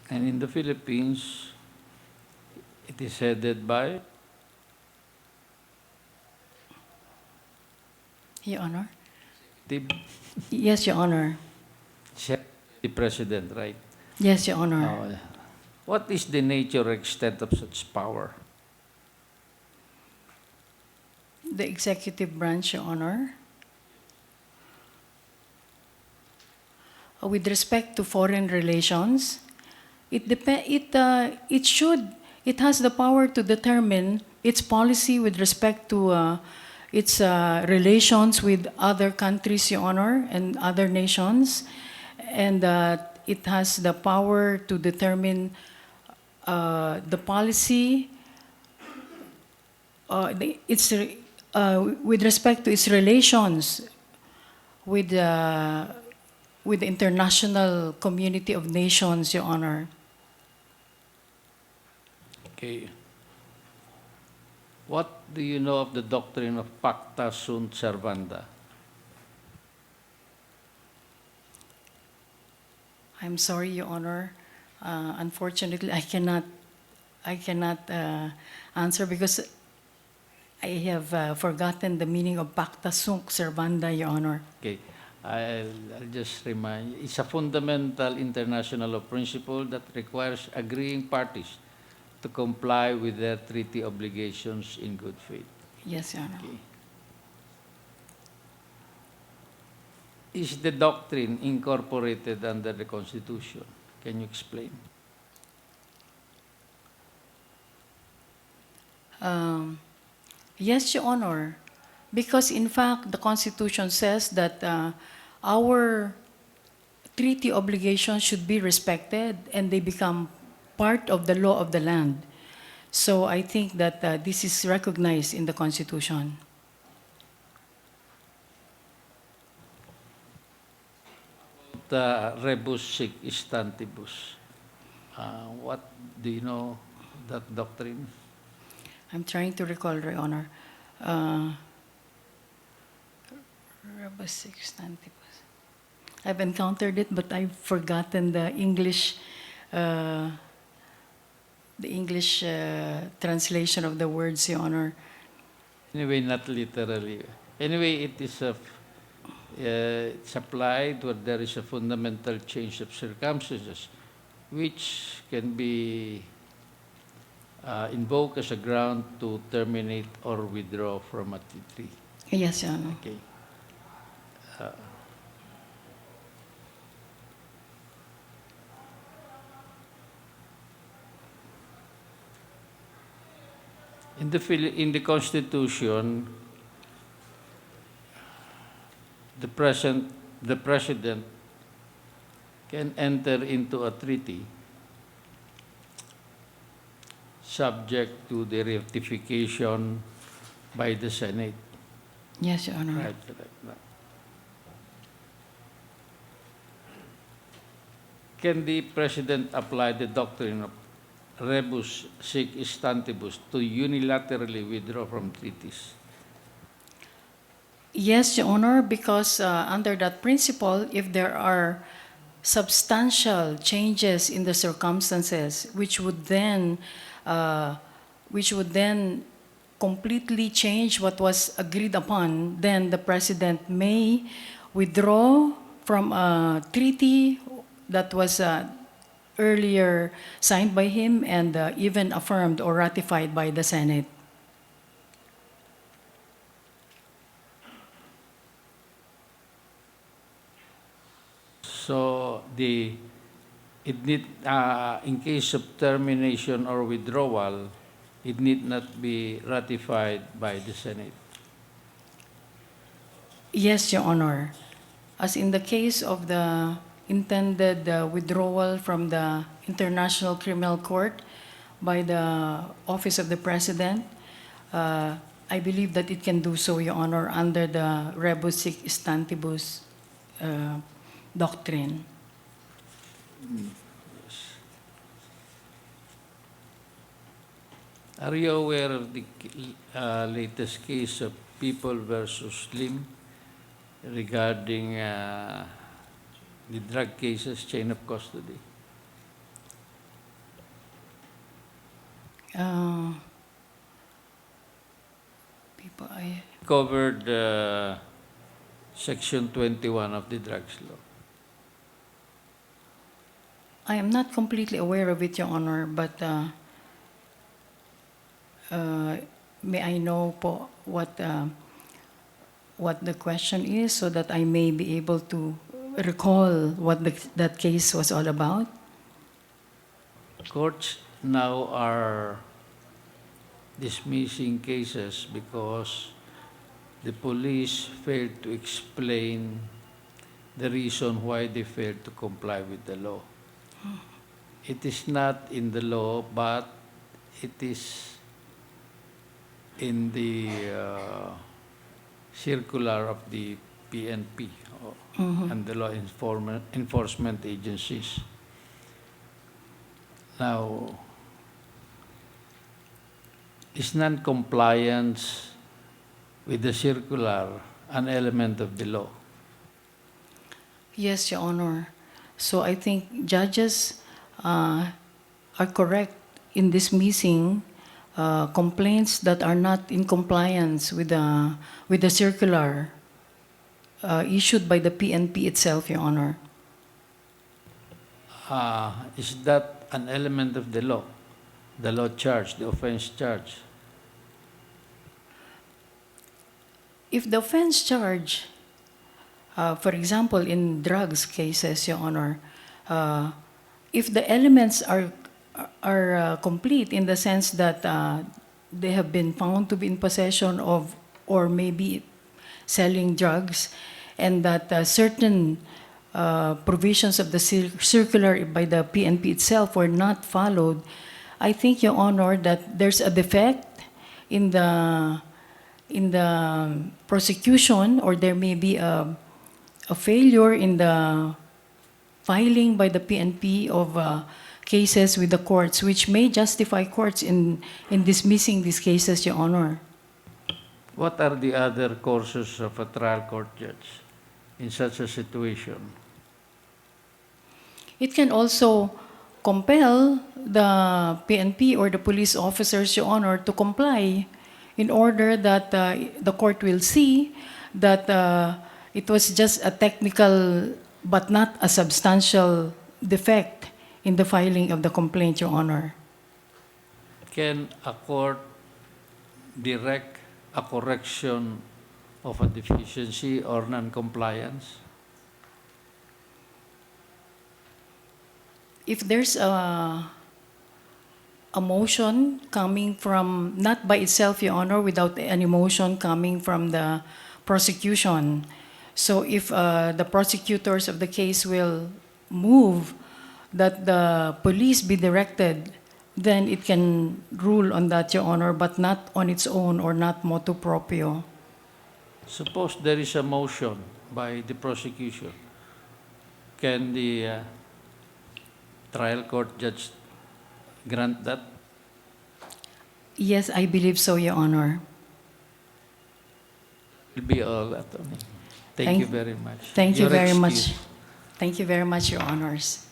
And in the Philippines, it is headed by? Your Honor. The Yes, Your Honor. President, right? Yes, Your Honor. What is the nature or extent of such power? The executive branch, Your Honor. With respect to foreign relations, it has the power to determine its policy with respect to its relations with other countries, Your Honor, and other nations, and it has the power to determine the policy, with respect to its relations with the international community of nations, Your Honor. Okay. What do you know of the doctrine of pacta sunt servanda? I'm sorry, Your Honor. Unfortunately, I cannot answer because I have forgotten the meaning of pacta sunt servanda, Your Honor. Okay. I'll just remind you, it's a fundamental international law principle that requires agreeing parties to comply with their treaty obligations in good faith. Yes, Your Honor. Okay. Is the doctrine incorporated under the Constitution? Can you explain? Yes, Your Honor. Because in fact, the Constitution says that our treaty obligations should be respected and they become part of the law of the land. So I think that this is recognized in the Constitution. The rebus sic stantibus. What do you know that doctrine? I'm trying to recall, Your Honor. Rebus sic stantibus. I've encountered it, but I've forgotten the English translation of the words, Your Honor. Anyway, not literally. Anyway, it is it's applied where there is a fundamental change of circumstances, which can be invoked as a ground to terminate or withdraw from a treaty. Yes, Your Honor. Okay. In the Constitution, the President can enter into a treaty subject to the ratification by the Senate. Yes, Your Honor. Right. Can the President apply the doctrine of rebus sic stantibus to unilaterally withdraw from treaties? Yes, Your Honor, because under that principle, if there are substantial changes in the circumstances which would then completely change what was agreed upon, then the President may withdraw from a treaty that was earlier signed by him and even affirmed or ratified by the Senate. So in case of termination or withdrawal, it need not be ratified by the Senate. Yes, Your Honor. As in the case of the intended withdrawal from the International Criminal Court by the Office of the President, I believe that it can do so, Your Honor, under the rebus sic stantibus doctrine. Are you aware of the latest case of People versus Lim regarding the drug cases, chain of custody? Covered Section 21 of the drugs law. I am not completely aware of it, Your Honor, but may I know po what the question is so that I may be able to recall what that case was all about? Courts now are dismissing cases because the police failed to explain the reason why they failed to comply with the law. It is not in the law, but it is in the circular of the PNP and the law enforcement agencies. Now, is non-compliance with the circular an element of the law? Yes, Your Honor. So I think judges are correct in dismissing complaints that are not in compliance with the circular issued by the PNP itself, Your Honor. Is that an element of the law charge, the offense charge? If the offense charge, for example, in drugs cases, Your Honor, if the elements are complete in the sense that they have been found to be in possession of or maybe selling drugs, and that certain provisions of the circular by the PNP itself were not followed, I think, Your Honor, that there's a defect in the prosecution, or there may be a failure in the filing by the PNP of cases with the courts, which may justify courts in dismissing these cases, Your Honor. What are the other courses of a trial court judge in such a situation? It can also compel the PNP or the police officers, Your Honor, to comply in order that the court will see that it was just a technical but not a substantial defect in the filing of the complaint, Your Honor. Can a court direct a correction of a deficiency or non-compliance? If there's a motion coming from, not by itself, Your Honor, without any motion coming from the prosecution. So if the prosecutors of the case will move that the police be directed, then it can rule on that, Your Honor, but not on its own or not motu proprio. Suppose there is a motion by the prosecution. Can the trial court judge grant that? Yes, I believe so, Your Honor. Will be all, Attorney. Thank you very much. Thank you Your very excuse. much. Thank you very much, Your Honors.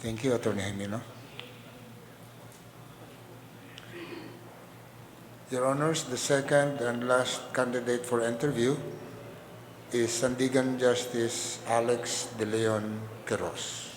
Thank you, Attorney Jimeno. Your Honors, the second and last candidate for interview is Sandigan Justice Alex De Leon QUIROZ.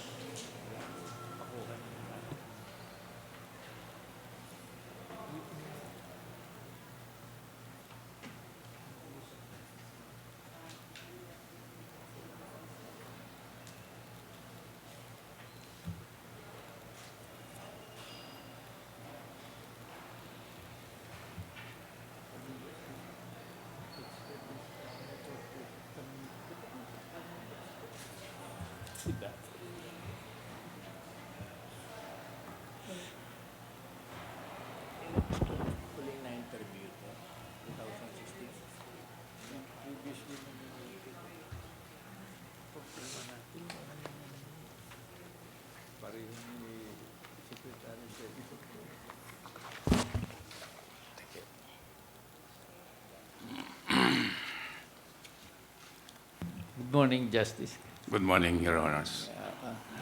Good morning, Justice. Good morning, Your Honors.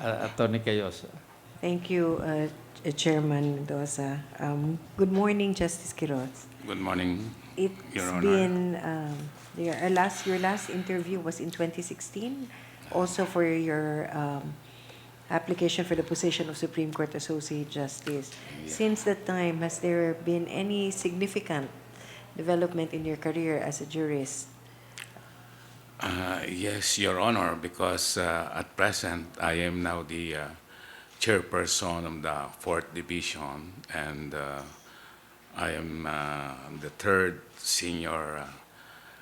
Attorney Cayosa. Thank you, Chairman Mendoza. Good morning, Justice Quiroz. Good morning, It's Your Honor. been, your last interview was in 2016, also for your application for the position of Supreme Court Associate Justice. Since that time, has there been any significant development in your career as a jurist? Yes, Your Honor, because at present I am now the chairperson of the 4th Division, and I am the third senior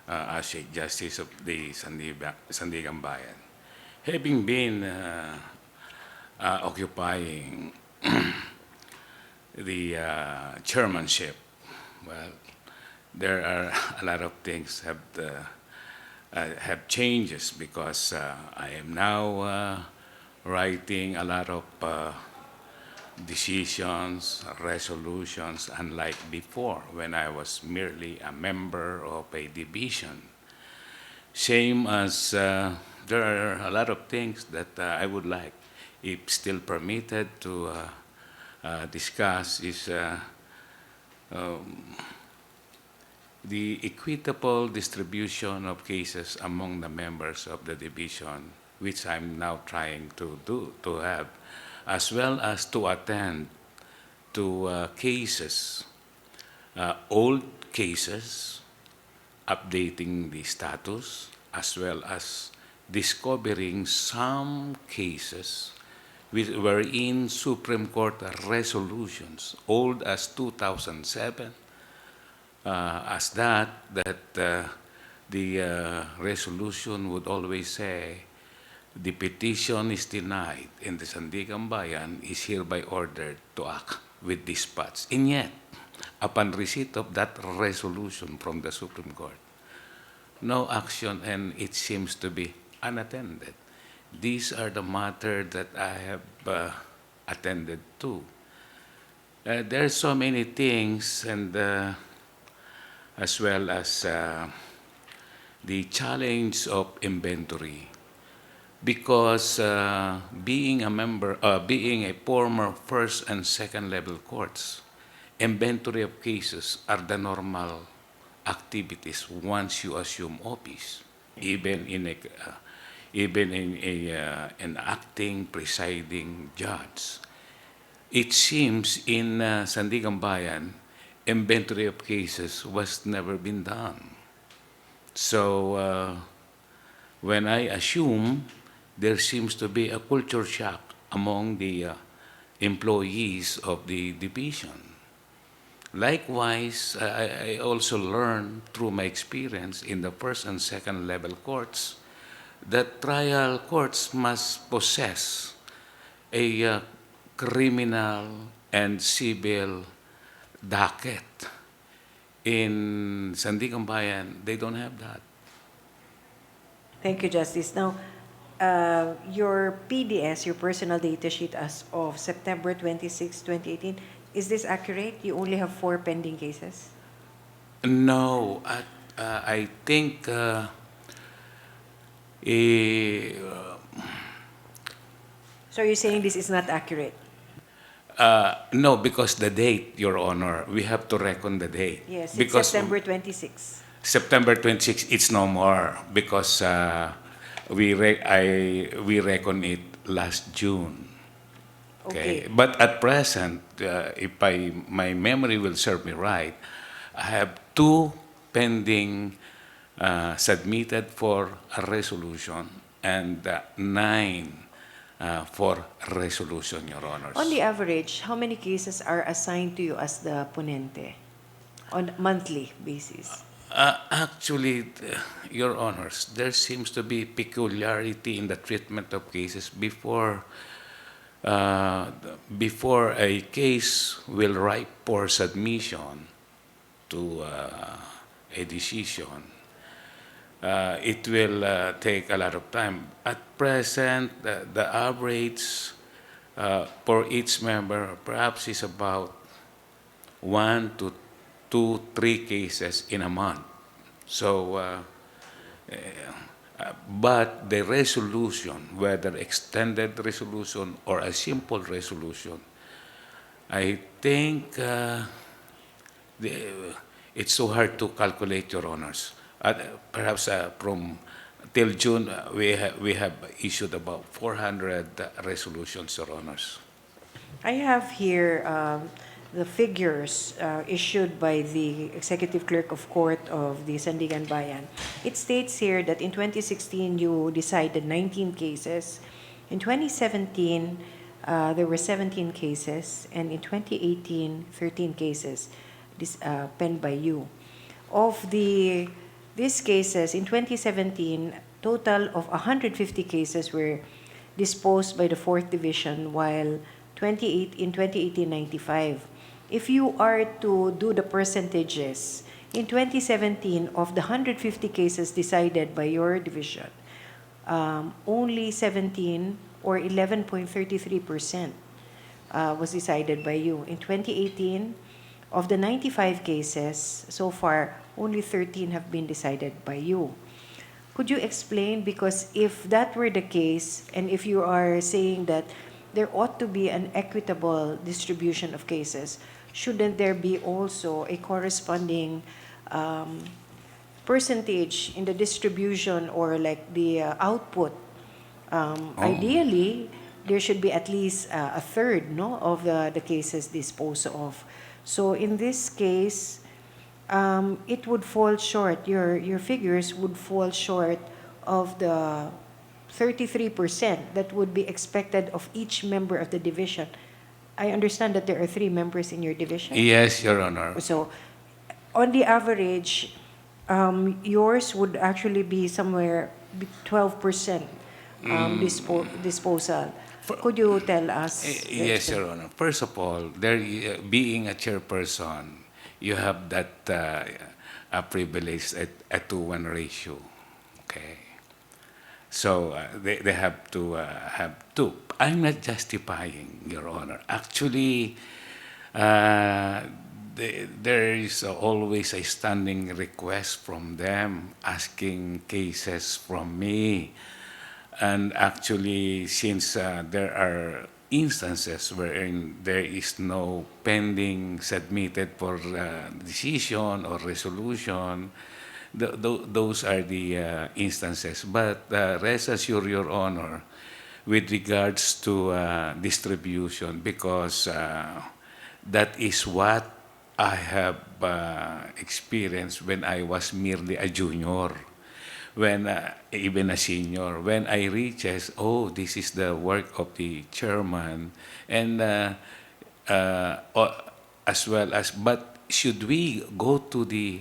Associate Justice of the Sandigan Bayan. Having been occupying the chairmanship, well, there are a lot of things have changes because I am now writing a lot of decisions, resolutions, unlike before when I was merely a member of a division. Same as there are a lot of things that I would like, if still permitted, to discuss is the equitable distribution of cases among the members of the division, which I'm now trying to have, as well as to attend to cases, old cases, updating the status, as well as discovering some cases wherein Supreme Court resolutions, old as 2007, as that the resolution would always say the petition is denied and the Sandigan Bayan is hereby ordered to act with dispatch. And yet, upon receipt of that resolution from the Supreme Court, no action, and it seems to be unattended. These are the matters that I have attended to. There are so many things, and as well as the challenge of inventory, because being a former first and second level courts, inventory of cases are the normal activities once you assume office, even in an acting presiding judge. It seems in Sandigan Bayan, inventory of cases was never been done. So when I assume, there seems to be a culture shock among the employees of the division. Likewise, I also learned through my experience in the first and second level courts that trial courts must possess a criminal and civil docket. In Sandigan Bayan, they don't have that. Thank you, Justice. Now, your PDS, your personal data sheet as of September 26, 2018, is this accurate? You only have 4 pending cases? No, I think So you're saying this is not accurate? no, because the date, Your Honor, we have to reckon the date. Yes, it's because September 26. September 26, it's no more because we reckon it last June. Okay. But at present, if my memory will serve me right, I have 2 pending submitted for a resolution and 9 for resolution, Your Honors. On the average, how many cases are assigned to you as the ponente on a monthly basis? Actually, Your Honors, there seems to be peculiarity in the treatment of cases before a case will ripe for submission to a decision. It will take a lot of time. At present, the average for each member perhaps is about 1 to 2, 3 cases in a month. So, but the resolution, whether extended resolution or a simple resolution, I think it's so hard to calculate, Your Honors. Perhaps from till June, we have issued about 400 resolutions, Your Honors. I have here the figures issued by the Executive Clerk of Court of the Sandigan Bayan, it states here that in 2016 you decided 19 cases. In 2017, there were 17 cases, and in 2018, 13 cases penned by you. Of these cases, in 2017, total of 150 cases were disposed by the 4th Division, while in 2018, 95. If you are to do the percentages, in 2017, of the 150 cases decided by your division, only 17 or 11.33% was decided by you. In 2018, of the 95 cases, so far, only 13 have been decided by you. Could you explain, because if that were the case, and if you are saying that there ought to be an equitable distribution of cases, shouldn't there be also a corresponding percentage in the distribution, or like the output? Ideally, there should be at least a third, no, of the cases disposed of. So in this case, it would fall short, your figures would fall short of the 33% that would be expected of each member of the division. I understand that there are 3 members in your division. Yes, Your Honor. So, on the average, yours would actually be somewhere 12% disposal. Could you tell us? Yes, Your Honor. First of all, being a chairperson, you have that privilege at 2:1 ratio. Okay. So they have to have 2. I'm not justifying, Your Honor. Actually, there is always a standing request from them asking cases from me. And actually, since there are instances wherein there is no pending submitted for decision or resolution, those are the instances. But rest assured, Your Honor, with regards to distribution, because that is what I have experienced when I was merely a junior, when even a senior. When I reaches, this is the work of the chairman, and as well as, but should we go to the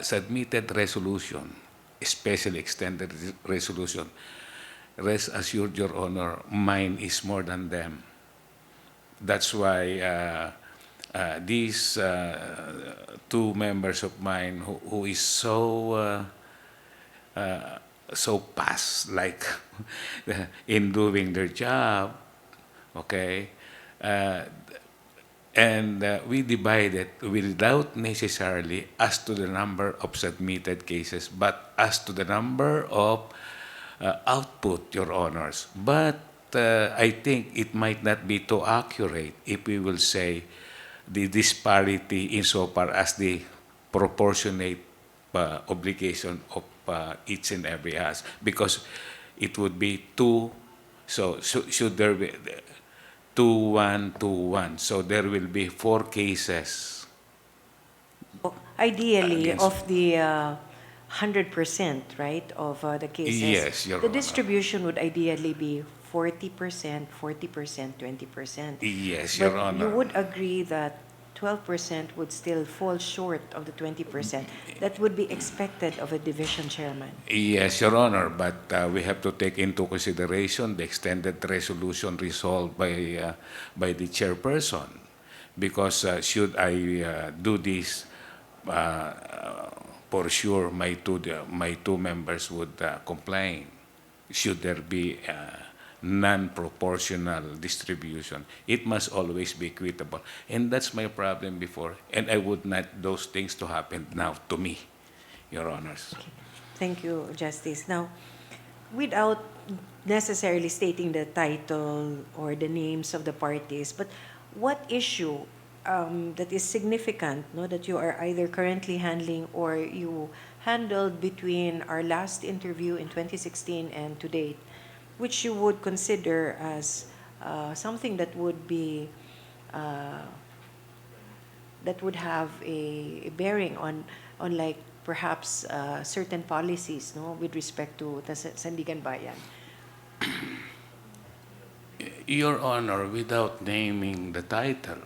submitted resolution, especially extended resolution, rest assured, Your Honor, mine is more than them. That's why these 2 members of mine who is so past, like in doing their job, okay, and we divide it without necessarily as to the number of submitted cases, but as to the number of output, Your Honors. But I think it might not be too accurate if we will say the disparity insofar as the proportionate obligation of each and every house, because it would be 2. So should there be 2-1, 2-1? So there will be 4 cases. Ideally, of the 100%, right, of the cases, Yes, Your Honor. the distribution would ideally be 40%, 40%, 20%. Yes, Your But Honor. you would agree that 12% would still fall short of the 20% that would be expected of a division chairman. Yes, Your Honor, but we have to take into consideration the extended resolution resolved by the chairperson, because should I do this, for sure my two members would complain. Should there be non-proportional distribution, it must always be equitable, and that's my problem before, and I would not those things to happen now to me, Your Honors. Okay. Thank you, Justice. Now, without necessarily stating the title or the names of the parties, but what issue that is significant, no, that you are either currently handling or you handled between our last interview in 2016 and to date, which you would consider as something that would be that would have a bearing on like perhaps certain policies, no, with respect to the Sandigan Bayan? Your Honor, without naming the title,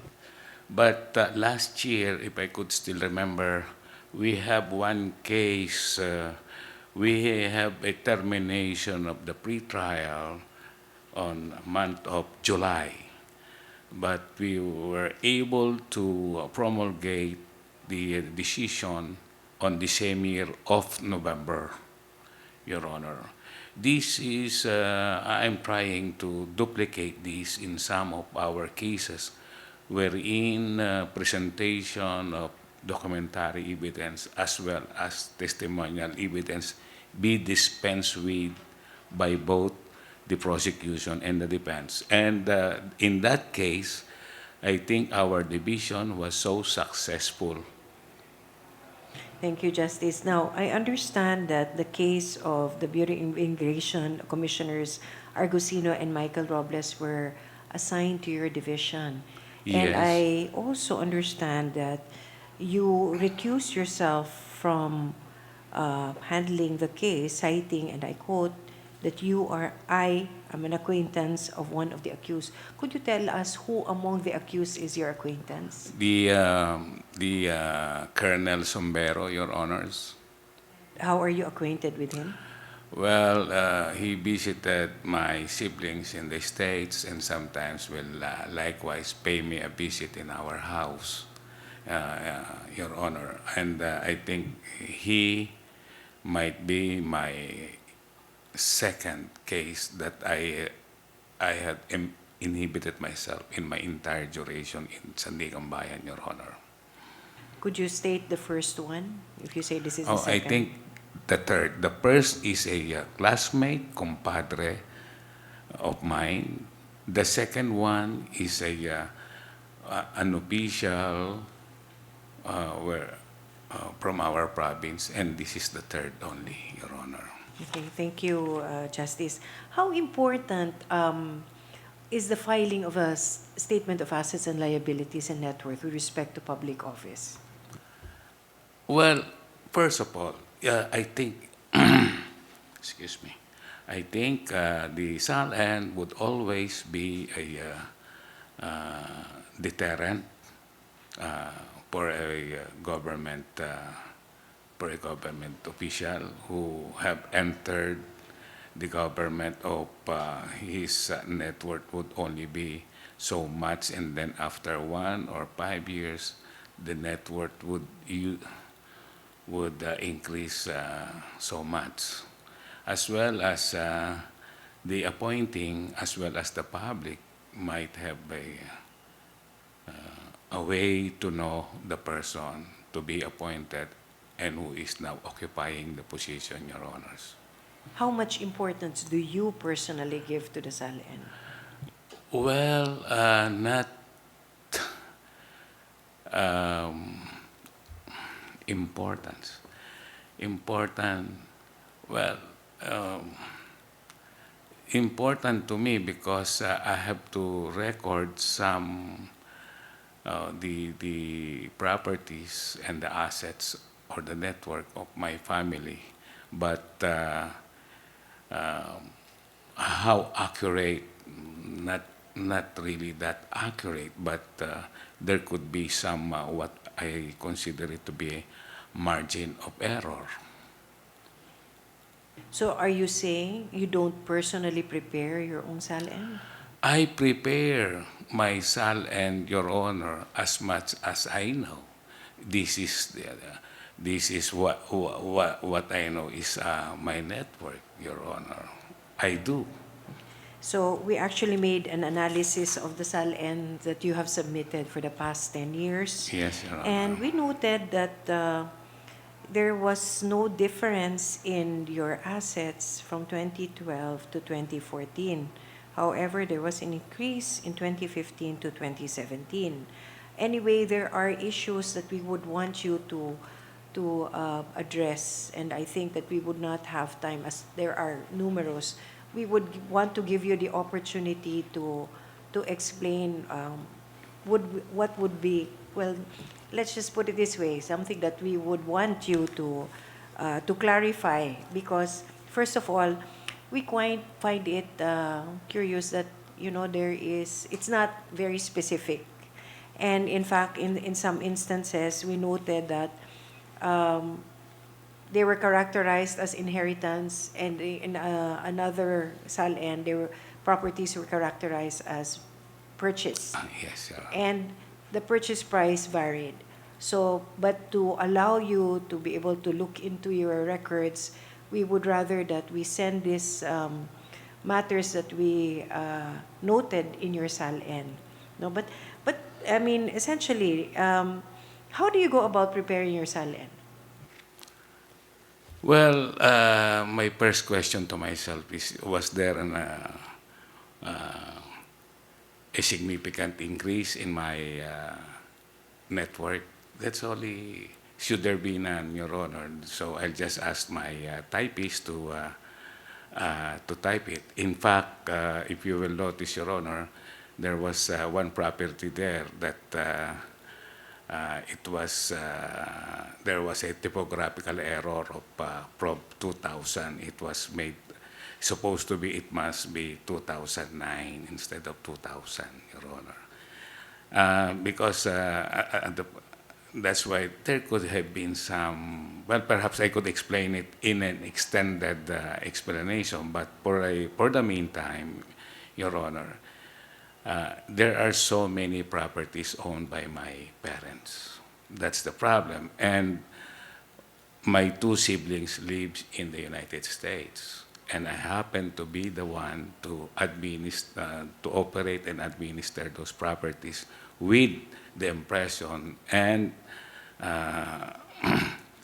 but last year, if I could still remember, we have one case, we have a termination of the pretrial on month of July, but we were able to promulgate the decision on the same year of November, Your Honor. This is, I'm trying to duplicate this in some of our cases, wherein presentation of documentary evidence as well as testimonial evidence be dispensed with by both the prosecution and the defense. And in that case, I think our division was so successful. Thank you, Justice. Now, I understand that the case of the Bureau of Immigration Commissioners Argusino and Michael Robles were assigned to your division. And Yes. I also understand that you recused yourself from handling the case, citing, and I quote, that I am an acquaintance of one of the accused. Could you tell us who among the accused is your acquaintance? The Colonel Sombero, Your Honors. How are you acquainted with him? Well, he visited my siblings in the States and sometimes will likewise pay me a visit in our house, Your Honor. And I think he might be my second case that I had inhibited myself in my entire duration in Sandigan Bayan, Your Honor. Could you state the first one, if you say this is the I second? think the third. The first is a classmate, compadre of mine. The second one is an official from our province, and this is the third only, Your Honor. Okay, thank you, Justice. How important is the filing of a statement of assets and liabilities and net worth with respect to public office? Well, first of all, I think, excuse me, I think the SALN would always be a deterrent for a government official who have entered the government of his net worth would only be so much, and then after 1 or 5 years, the net worth would increase so much, as well as the appointing, as well as the public might have a way to know the person to be appointed and who is now occupying the position, Your Honors. How much importance do you personally give to the SALN? Well, not importance. Important to me because I have to record some the properties and the assets or the network of my family, but how accurate, not really that accurate, but there could be some what I consider it to be a margin of error. So are you saying you don't personally prepare your own SALN? I prepare my SALN, Your Honor, as much as I know. This is what I know is my network, Your Honor. I do. So we actually made an analysis of the SALN that you have submitted for the past 10 years. Yes, Your Honor. And we noted that there was no difference in your assets from 2012 to 2014. However, there was an increase in 2015 to 2017. Anyway, there are issues that we would want you to address, and I think that we would not have time as there are numerous. We would want to give you the opportunity to explain what would be, well, let's just put it this way, something that we would want you to clarify, because first of all, we quite find it curious that, you know, it's not very specific. And in fact, in some instances, we noted that they were characterized as inheritance, and in another SALN, properties were characterized as purchase. Yes, Your Honor. And the purchase price varied. So, but to allow you to be able to look into your records, we would rather that we send these matters that we noted in your SALN. No, but I mean, essentially, how do you go about preparing your SALN? Well, my first question to myself is, was there a significant increase in my net worth? That's only, should there be none, Your Honor. So I'll just ask my typist to type it. In fact, if you will notice, Your Honor, there was one property there that there was a typographical error of from 2000. It was made, supposed to be, it must be 2009 instead of 2000, Your Honor. Because that's why there could have been some, well, perhaps I could explain it in an extended explanation, but for the meantime, Your Honor, there are so many properties owned by my parents. That's the problem. And my two siblings live in the United States, and I happen to be the one to administer, to operate and administer those properties with the impression and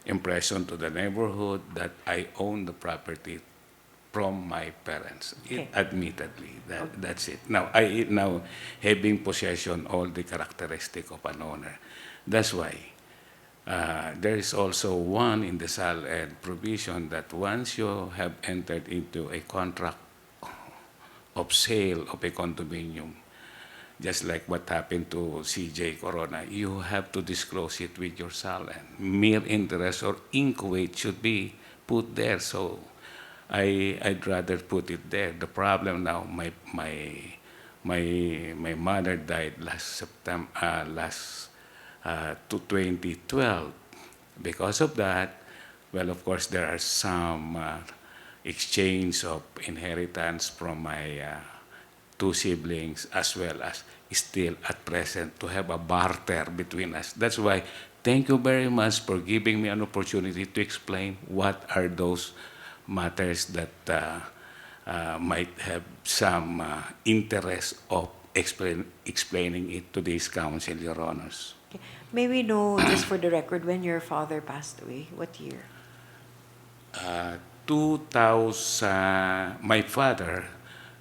impression to the neighborhood that I own the property from my parents. Okay. Admittedly, that's it. Now, I now having possession all the characteristic of an owner. That's why there is also one in the SALN provision that once you have entered into a contract of sale of a condominium, just like what happened to CJ Corona, you have to disclose it with your SALN. Mere interest or inchoate should be put there. So I'd rather put it there. The problem now, my mother died last September, 2012. Because of that, well, of course, there are some exchange of inheritance from my two siblings, as well as still at present to have a barter between us. That's why, thank you very much for giving me an opportunity to explain what are those matters that might have some interest of explaining it to this council, Your Honors. Okay. May we know, just for the record, when your father passed away? What year? 2000, my father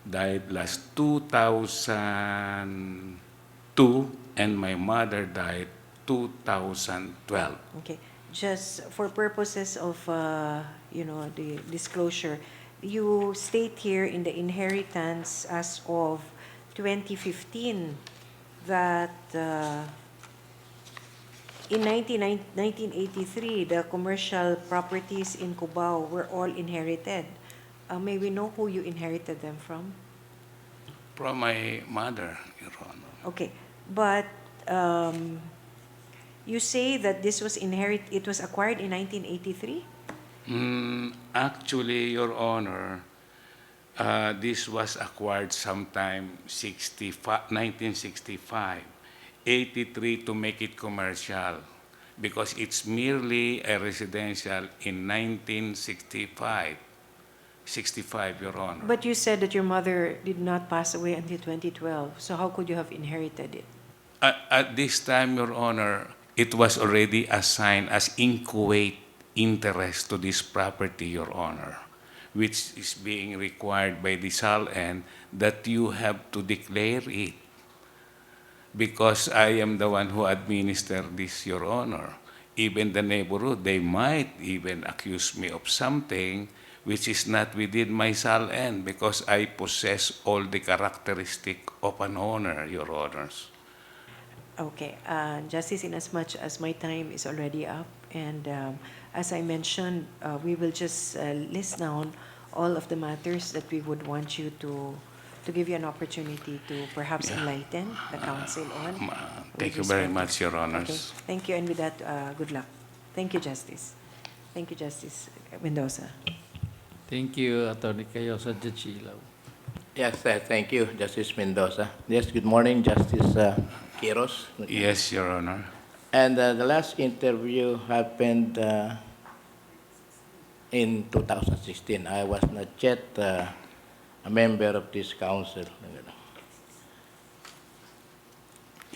died last 2002, and my mother died 2012. Okay. Just for purposes of, you know, the disclosure, you state here in the inheritance as of 2015 that in 1983, the commercial properties in Cubao were all inherited. May we know who you inherited them from? From my mother, Your Honor. Okay, but you say that this was it was acquired in 1983? Actually, Your Honor, this was acquired sometime 1965, 83 to make it commercial, because it's merely a residential in 1965. 65, Your Honor. But you said that your mother did not pass away until 2012, so how could you have inherited it? At this time, Your Honor, it was already assigned as inchoate interest to this property, Your Honor, which is being required by the SALN that you have to declare it. Because I am the one who administer this, Your Honor. Even the neighborhood, they might even accuse me of something which is not within my SALN, because I possess all the characteristic of an owner, Your Honors. Okay, Justice, in as much as my time is already up, and as I mentioned, we will just list down all of the matters that we would want you to give you an opportunity to perhaps enlighten the council on. Thank you with very respect much, to- Your Honors. Okay, thank you, and with that, good luck. Thank you, Justice. Thank you, Justice Mendoza. Thank you, Attorney Cayosa, Judge Ilaw. Yes, thank you, Justice Mendoza. Yes, good morning, Justice QUIROZ. Yes, Your Honor. And the last interview happened in 2016. I was not yet a member of this council.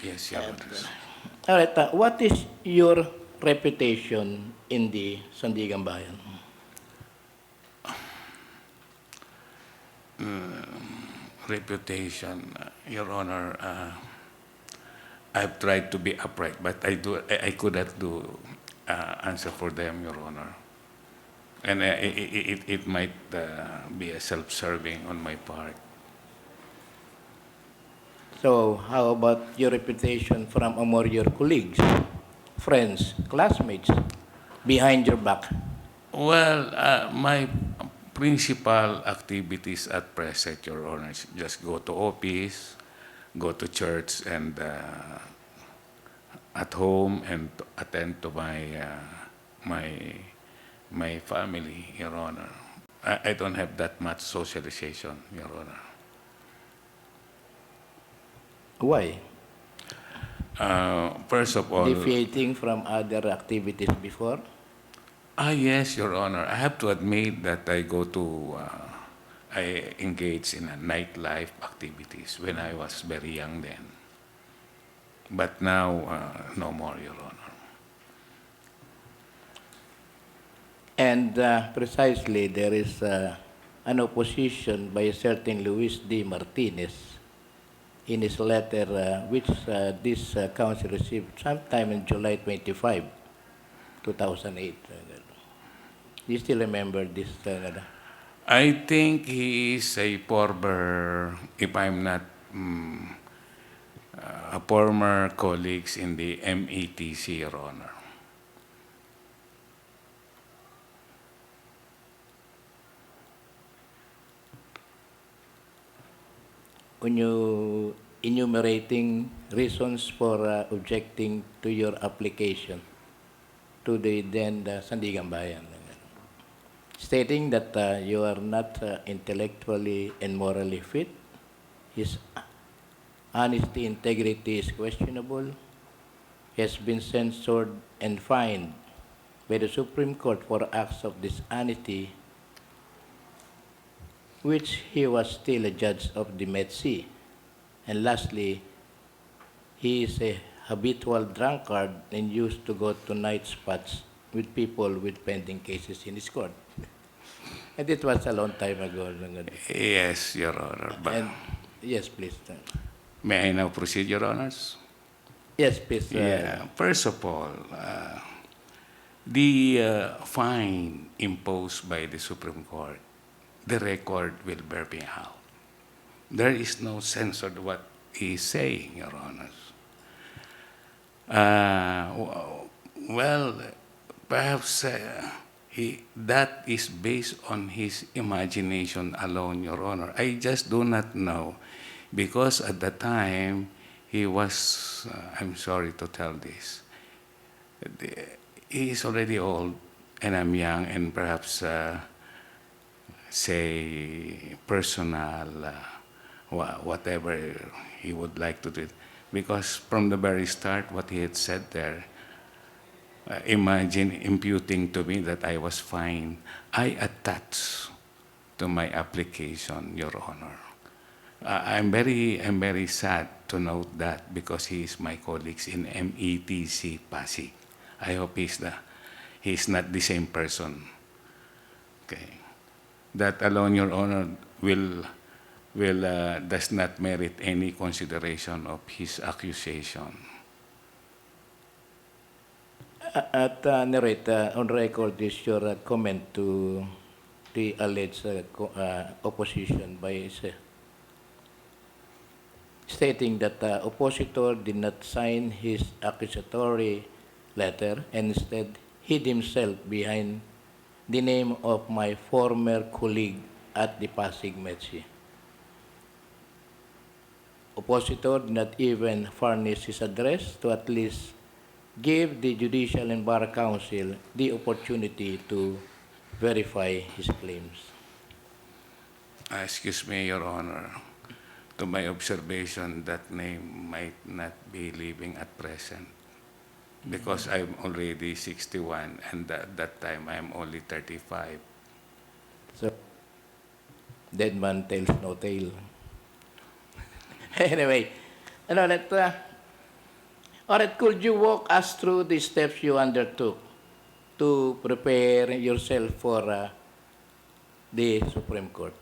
Yes, Your Honors. All right, what is your reputation in the Sandigan Bayan? Reputation, Your Honor, I've tried to be upright, but I could not do answer for them, Your Honor. And it might be a self-serving on my part. So how about your reputation from among your colleagues, friends, classmates, behind your back? Well, my principal activities at present, Your Honor, is just go to office, go to church, and at home, and attend to my family, Your Honor. I don't have that much socialization, Your Honor. Why? First of all, Deviating from other activities before? yes, Your Honor. I have to admit that I engaged in a nightlife activities when I was very young then. But now, no more, Your Honor. And precisely, there is an opposition by a certain Luis D. Martinez in his letter, which this council received sometime in July 25, 2008. Do you still remember this? I think he is a former, if I'm not, a former colleagues in the METC, Your Honor. When you enumerating reasons for objecting to your application to the then Sandigan Bayan, stating that you are not intellectually and morally fit, his honesty, integrity is questionable, has been censored and fined by the Supreme Court for acts of dishonesty, which he was still a judge of the METC. And lastly, he is a habitual drunkard and used to go to night spots with people with pending cases in his court. And it was a long time ago. Yes, Your Honor. But And yes, please. may I now proceed, Your Honors? Yes, please. Yeah. First of all, the fine imposed by the Supreme Court, the record will bear me out. There is no censor to what he is saying, Your Honors. Well, perhaps that is based on his imagination alone, Your Honor. I just do not know, because at the time he was, I'm sorry to tell this, he is already old and I'm young, and perhaps say personal, whatever he would like to do. Because from the very start, what he had said there, imagine imputing to me that I was fined. I attached to my application, Your Honor. I'm very sad to note that, because he is my colleagues in METC Pasig. I hope he's not the same person. Okay. That alone, Your Honor, does not merit any consideration of his accusation. At narrate, on record is your comment to the alleged opposition by stating that the oppositor did not sign his accusatory letter and instead hid himself behind the name of my former colleague at the Pasig Metsi. Oppositor did not even furnish his address to at least give the Judicial and Bar Council the opportunity to verify his claims. Excuse me, Your Honor. To my observation, that name might not be living at present because I'm already 61 and at that time I'm only 35. So, dead man tells no tale. Anyway, all right, could you walk us through the steps you undertook to prepare yourself for the Supreme Court?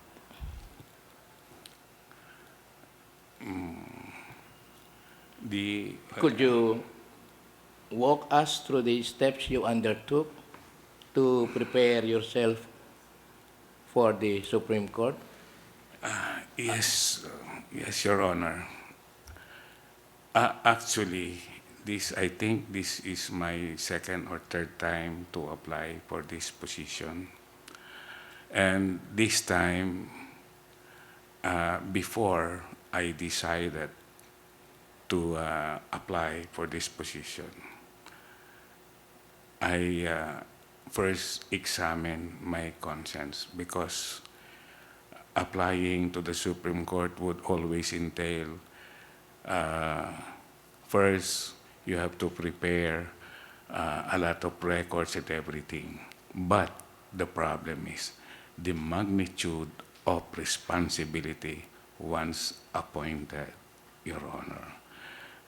Could you walk us through the steps you undertook to prepare yourself for the Supreme Court? Yes, Your Honor. Actually, I think this is my second or third time to apply for this position. And this time, before I decided to apply for this position, I first examined my conscience because applying to the Supreme Court would always entail first, you have to prepare a lot of records and everything. But the problem is the magnitude of responsibility once appointed, Your Honor.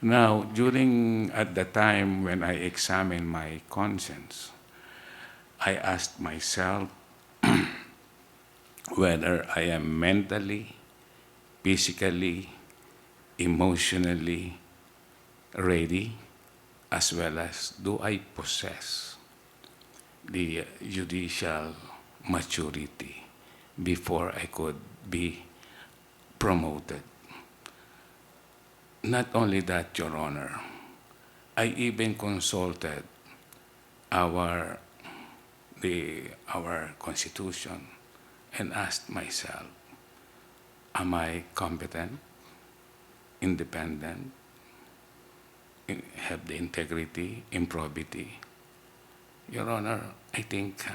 Now, at the time when I examined my conscience, I asked myself whether I am mentally, physically, emotionally ready, as well as do I possess the judicial maturity before I could be promoted. Not only that, Your Honor, I even consulted our Constitution and asked myself, am I competent, independent, have the integrity, improbity? Your Honor, I think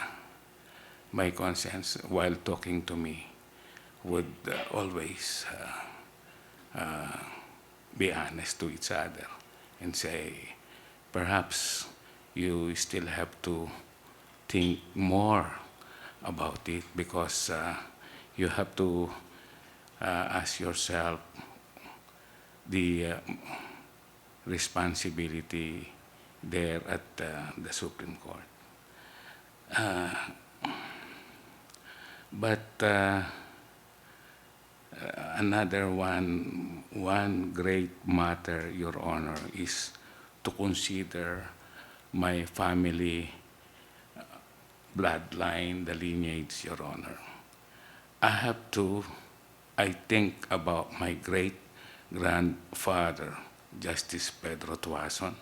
my conscience, while talking to me, would always be honest to each other and say, perhaps you still have to think more about it because you have to ask yourself the responsibility there at the Supreme Court. But another one great matter, Your Honor, is to consider my family bloodline, the lineage, Your Honor. I think about my great-grandfather, Justice Pedro Tuason,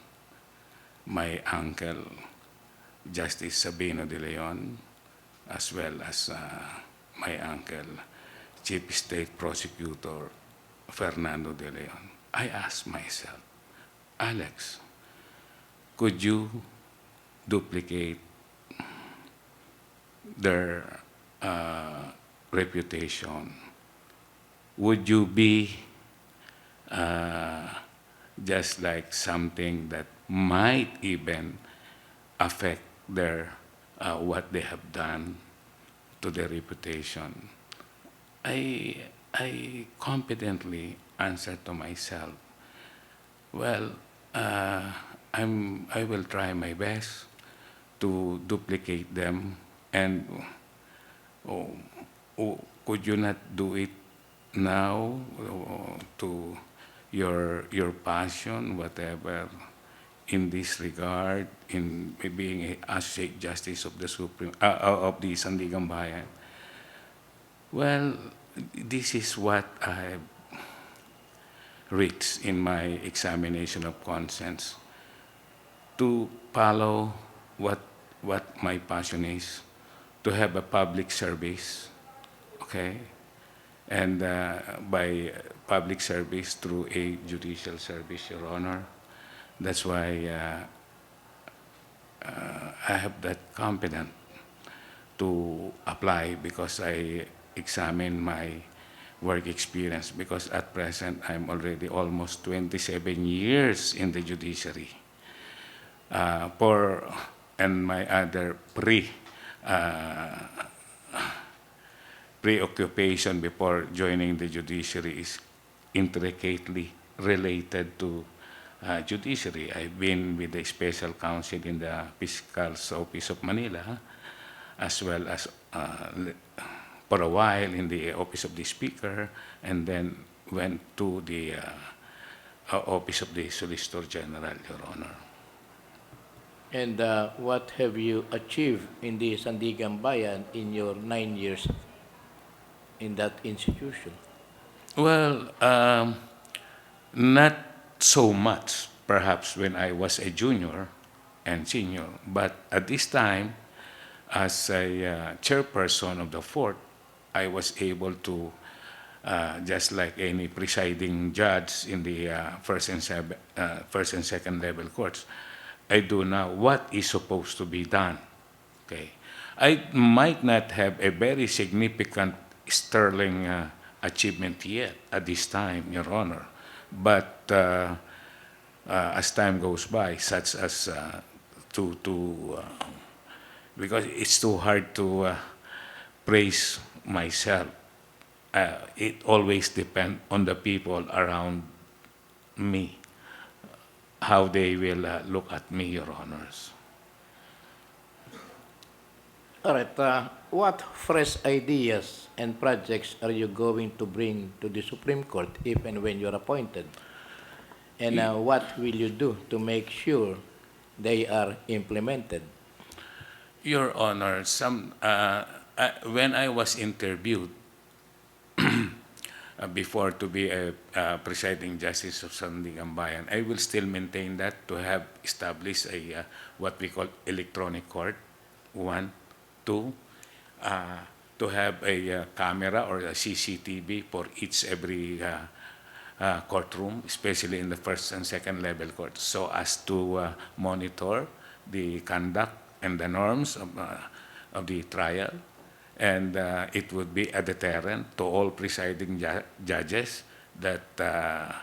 my uncle, Justice Sabino de Leon, as well as my uncle, Chief State Prosecutor Fernando de Leon. I asked myself, Alex, could you duplicate their reputation? Would you be just like something that might even affect their what they have done to their reputation? I confidently answered to myself, well, I will try my best to duplicate them, and could you not do it now to your passion, whatever, in this regard, in being a Associate Justice of the of the Sandigan Bayan? Well, this is what reached in my examination of conscience to follow what my passion is, to have a public service, okay? And by public service through a judicial service, Your Honor. That's why I have that confidence to apply, because I examine my work experience, because at present I'm already almost 27 years in the judiciary. And my other preoccupation before joining the judiciary is intricately related to judiciary. I've been with the special counsel in the Fiscal's Office of Manila, as well as for a while in the Office of the Speaker, and then went to the Office of the Solicitor General, Your Honor. And what have you achieved in the Sandigan Bayan in your 9 years in that institution? Well, not so much, perhaps, when I was a junior and senior, but at this time, as a chairperson of the Fort, I was able to, just like any presiding judge in the first and second level courts, I do now what is supposed to be done. Okay, I might not have a very significant sterling achievement yet at this time, Your Honor, but as time goes by, such as because it's too hard to praise myself. It always depends on the people around me, how they will look at me, Your Honors. All right. What fresh ideas and projects are you going to bring to the Supreme Court if and when you're appointed? And what will you do to make sure they are implemented? Your Honor, when I was interviewed before to be a presiding justice of Sandigan Bayan, I will still maintain that, to have established a what we call electronic court, 1, 2, to have a camera or a CCTV for every courtroom, especially in the first and second level courts, so as to monitor the conduct and the norms of the trial. And it would be a deterrent to all presiding judges that the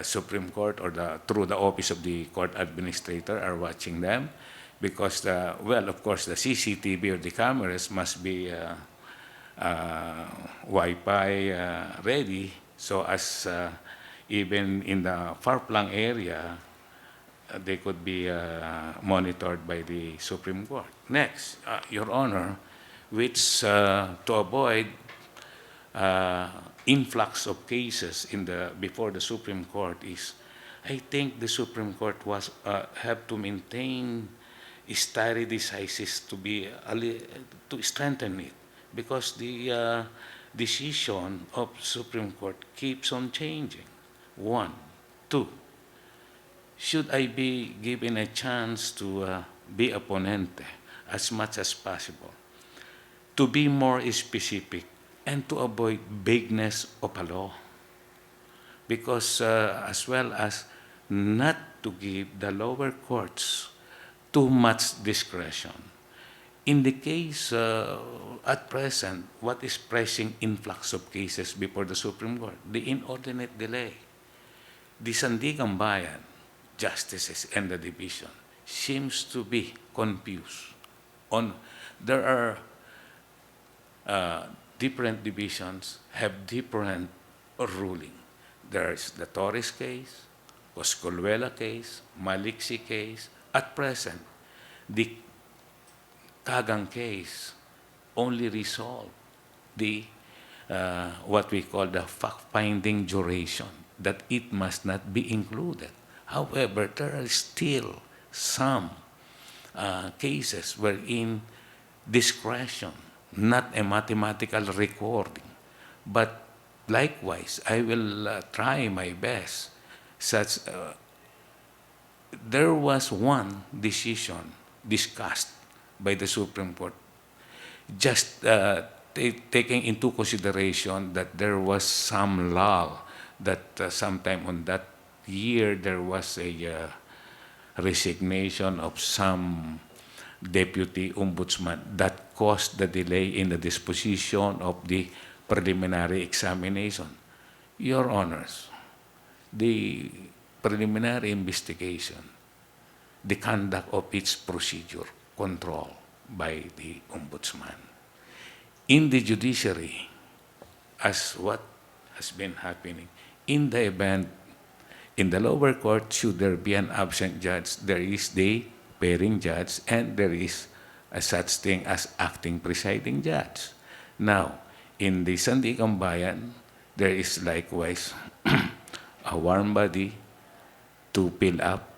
Supreme Court or through the Office of the Court Administrator are watching them, because of course, the CCTV or the cameras must be Wi-Fi ready, so as even in the far-flung area, they could be monitored by the Supreme Court. Next, Your Honor, which to avoid influx of cases before the Supreme Court is, I think the Supreme Court have to maintain stare decisis to strengthen it, because the decision of Supreme Court keeps on changing. 1, 2. Should I be given a chance to be a ponente as much as possible, to be more specific, and to avoid vagueness of a law, because as well as not to give the lower courts too much discretion. In the case at present, what is pressing influx of cases before the Supreme Court? The inordinate delay. The Sandigan Bayan justices and the division seems to be confused. There are different divisions have different ruling. There's the Torres case, Coscolluela case, Maliksi case. At present, the Kagang case only resolved the what we call the fact-finding duration, that it must not be included. However, there are still some cases wherein discretion, not a mathematical recording, but likewise, I will try my best. There was one decision discussed by the Supreme Court, just taking into consideration that there was some lull, that sometime on that year there was a resignation of some deputy ombudsman that caused the delay in the disposition of the preliminary examination. Your Honors, the preliminary investigation, the conduct of its procedure, controlled by the ombudsman. In the judiciary, as what has been happening, in the event, in the lower court, should there be an absent judge, there is the pairing judge, and there is a such thing as acting presiding judge. Now, in the Sandigan Bayan, there is likewise a warm body to fill up,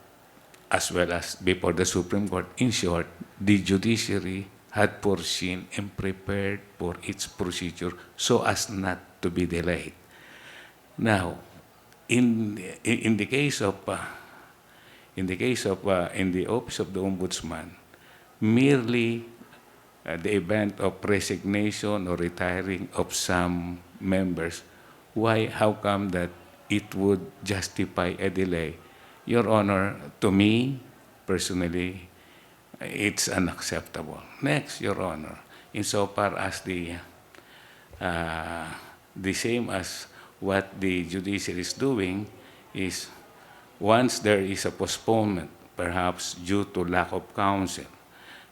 as well as before the Supreme Court. In short, the judiciary had foreseen and prepared for its procedure so as not to be delayed. Now, in the case of in the office of the ombudsman, merely the event of resignation or retiring of some members, how come that it would justify a delay? Your Honor, to me, personally, it's unacceptable. Next, Your Honor, insofar as the same as what the judiciary is doing is, once there is a postponement, perhaps due to lack of counsel,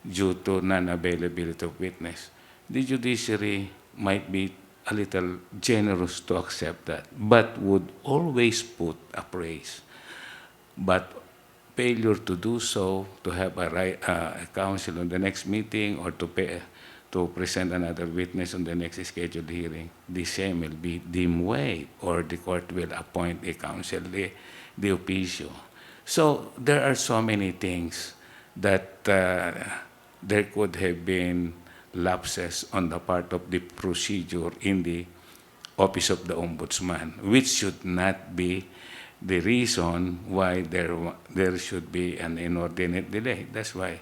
due to non-availability of witness, the judiciary might be a little generous to accept that, but would always put a praise. But failure to do so, to have a counsel on the next meeting, or to present another witness on the next scheduled hearing, the same will be deemed waived, or the court will appoint a counsel de officio. So there are so many things that there could have been lapses on the part of the procedure in the office of the ombudsman, which should not be the reason why there should be an inordinate delay. That's why,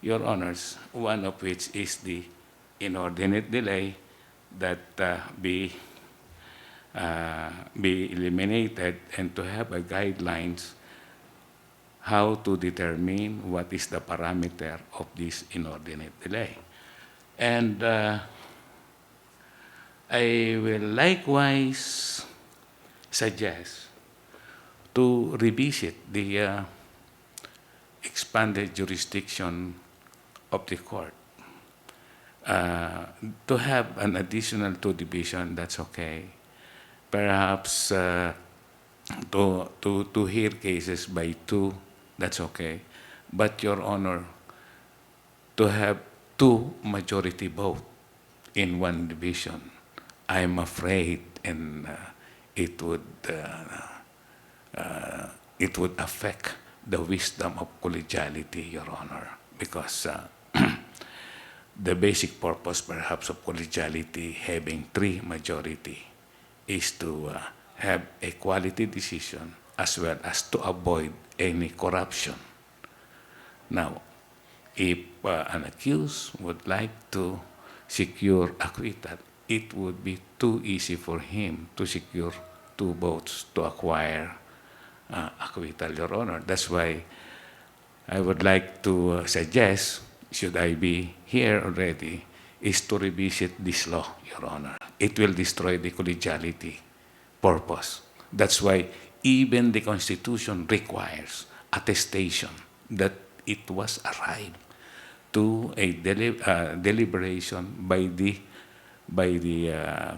Your Honors, one of which is the inordinate delay that be eliminated, and to have a guidelines how to determine what is the parameter of this inordinate delay. And I will likewise suggest to revisit the expanded jurisdiction of the court. To have an additional 2 division, that's okay. Perhaps to hear cases by 2, that's okay. But, Your Honor, to have 2 majority vote in 1 division, I'm afraid, and it would affect the wisdom of collegiality, Your Honor, because the basic purpose, perhaps, of collegiality, having 3 majority, is to have a quality decision, as well as to avoid any corruption. Now, if an accused would like to secure acquittal, it would be too easy for him to secure 2 votes to acquire acquittal, Your Honor. That's why I would like to suggest, should I be here already, is to revisit this law, Your Honor. It will destroy the collegiality purpose. That's why even the Constitution requires attestation that it was arrived to a deliberation by the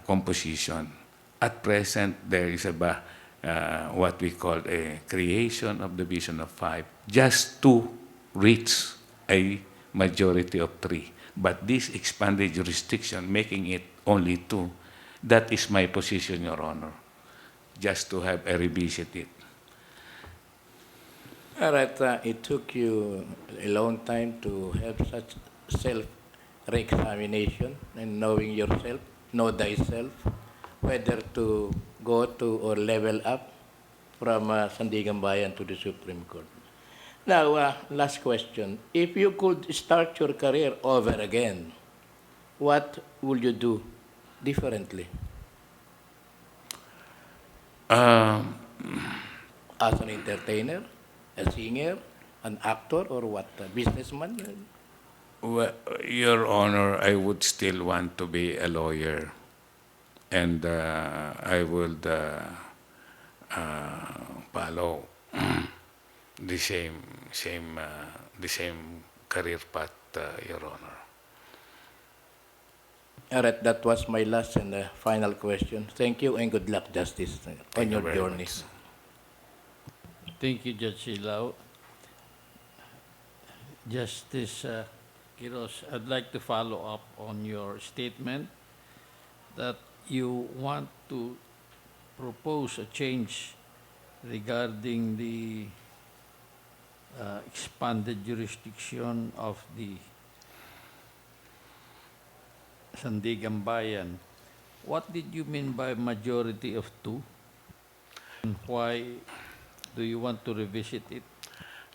composition. At present, there is what we call a creation of division of 5, just to reach a majority of 3. But this expanded jurisdiction, making it only 2, that is my position, Your Honor, just to have a revisit it. All right, it took you a long time to have such self-re-examination and knowing yourself, know thyself. whether to go to or level up from Sandigan Bayan to the Supreme Court. Now, last question. If you could start your career over again, what would you do differently? As an entertainer, a singer, an actor, or what? A businessman? Well, Your Honor, I would still want to be a lawyer, and I would follow the same career path, Your Honor. All right, that was my last and final question. Thank you and good luck, Justice, on you your very journey. much. Thank you, Judge Silao. Justice QUIROZ, I'd like to follow up on your statement that you want to propose a change regarding the expanded jurisdiction of the Sandigan Bayan. What did you mean by majority of two? And why do you want to revisit it?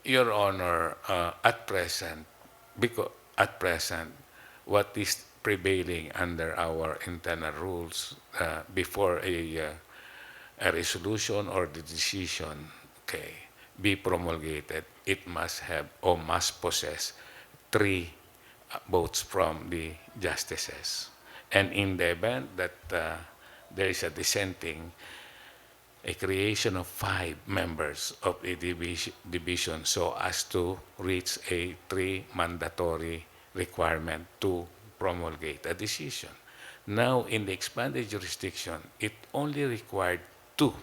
Your Honor, at present, what is prevailing under our internal rules before a resolution or the decision, be promulgated, it must have or must possess 3 votes from the justices. And in the event that there is a dissenting, a creation of 5 members of a division so as to reach a 3 mandatory requirement to promulgate a decision. Now, in the expanded jurisdiction, it only required 2.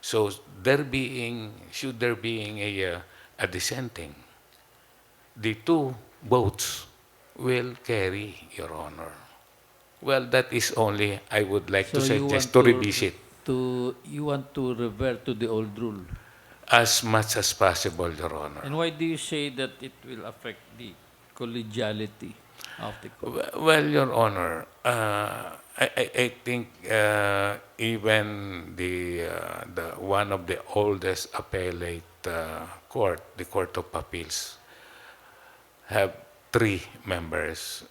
So, should there being a dissenting, the 2 votes will carry, Your Honor. Well, that is only I would like to So you suggest want to revisit you want to revert to the old rule. as much as possible, Your Honor. And why do you say that it will affect the collegiality of the court? Well, Your Honor, I think even the one of the oldest appellate court, the Court of Appeals, have 3 members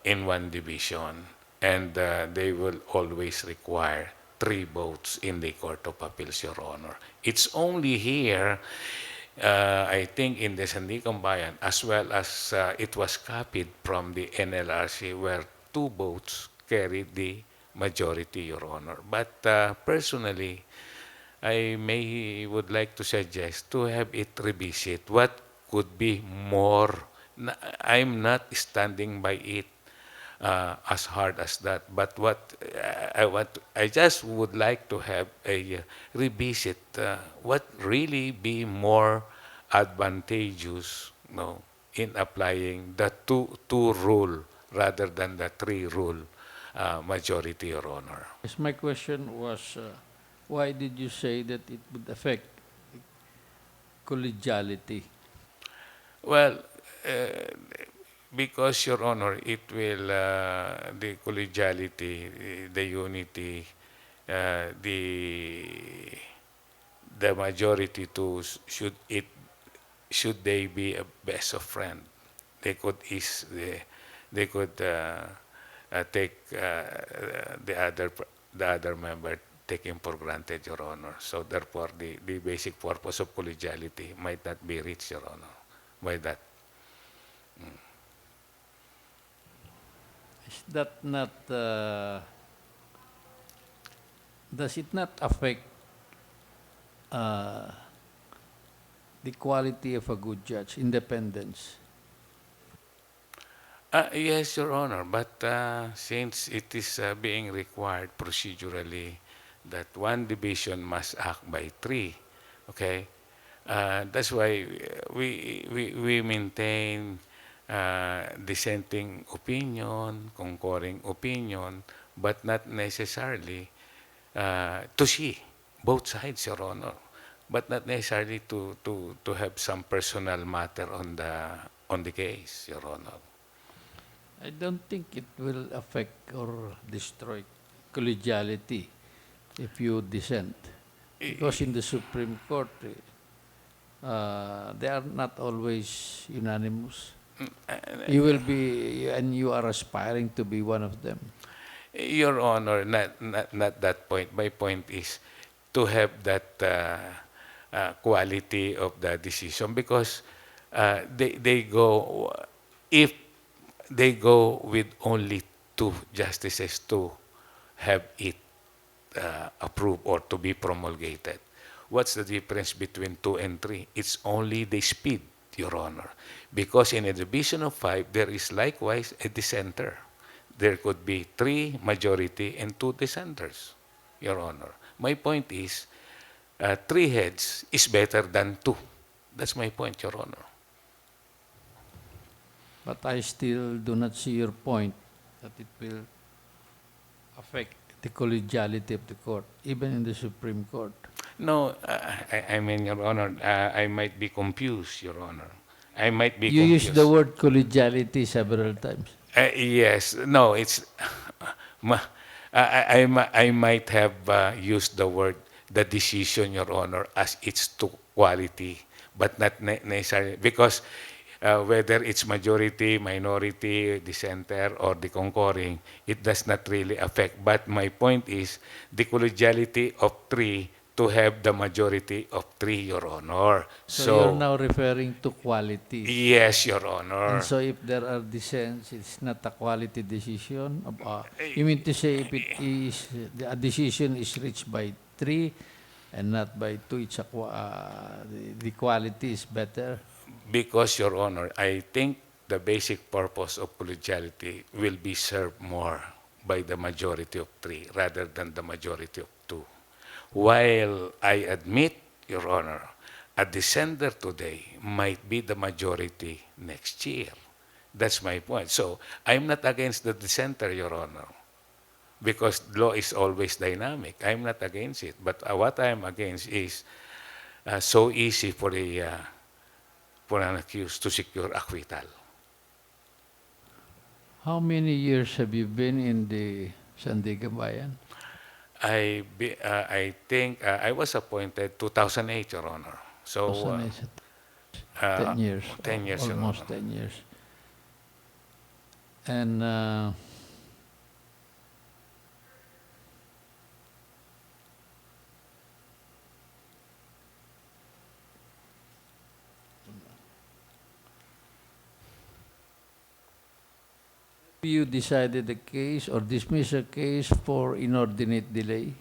in one division, and they will always require 3 votes in the Court of Appeals, Your Honor. It's only here, I think in the Sandigan Bayan, as well as it was copied from the NLRC, where 2 votes carried the majority, Your Honor. But personally, I would like to suggest to have it revisit. What could be more? I'm not standing by it as hard as that. But what I just would like to have a revisit. What really be more advantageous, in applying the two rule rather than the 3 rule majority, Your Honor. Yes, my question was, why did you say that it would affect collegiality? Well, because, Your Honor, it will, the collegiality, the unity, the majority too, should they be a best of friend, they could take the other member taken for granted, Your Honor. So therefore, the basic purpose of collegiality might not be reached, Your Honor, by that. Is that not, does it not affect the quality of a good judge, independence? Yes, Your Honor, but since it is being required procedurally that one division must act by 3, okay, that's why we maintain dissenting opinion, concurring opinion, but not necessarily to see both sides, Your Honor, but not necessarily to have some personal matter on the case, Your Honor. I don't think it will affect or destroy collegiality if you dissent? Because in the Supreme Court, they are not always unanimous. You will be, and you are aspiring to be one of them. Your Honor, not that point. My point is to have that quality of the decision, because they go, if they go with only two justices to have it approved or to be promulgated. What's the difference between 2 and 3? It's only the speed, Your Honor. Because in a division of 5, there is likewise a dissenter. There could be 3 majority and 2 dissenters, Your Honor. My point is, 3 heads is better than 2. That's my point, Your Honor. But I still do not see your point that it will affect the collegiality of the court, even in the Supreme Court. No, I mean, Your Honor, I might be confused, Your Honor. I might be You confused. used the word collegiality several times. Yes. No, it's... I might have used the word, the decision, Your Honor, as its to quality, but not necessarily, because whether it's majority, minority, dissenter, or the concurring, it does not really affect. But my point is the collegiality of 3 to have the majority of 3, Your Honor. So you're now referring to quality. Yes, Your Honor. And so if there are dissents, it's not a quality decision. You mean to say if it is, a decision is reached by 3 and not by 2, it's the quality is better? Because, Your Honor, I think the basic purpose of collegiality will be served more by the majority of 3 rather than the majority of 2. While I admit, Your Honor, a dissenter today might be the majority next year. That's my point. So I'm not against the dissenter, Your Honor, because law is always dynamic. I'm not against it. But what I'm against is so easy for an accused to secure acquittal. How many years have you been in the Sandigan-Bayan? I think I was appointed 2008, Your Honor. So 10 years. 10 years, Your Almost Honor. 10 years. And you decided the case or dismiss a case for inordinate delay?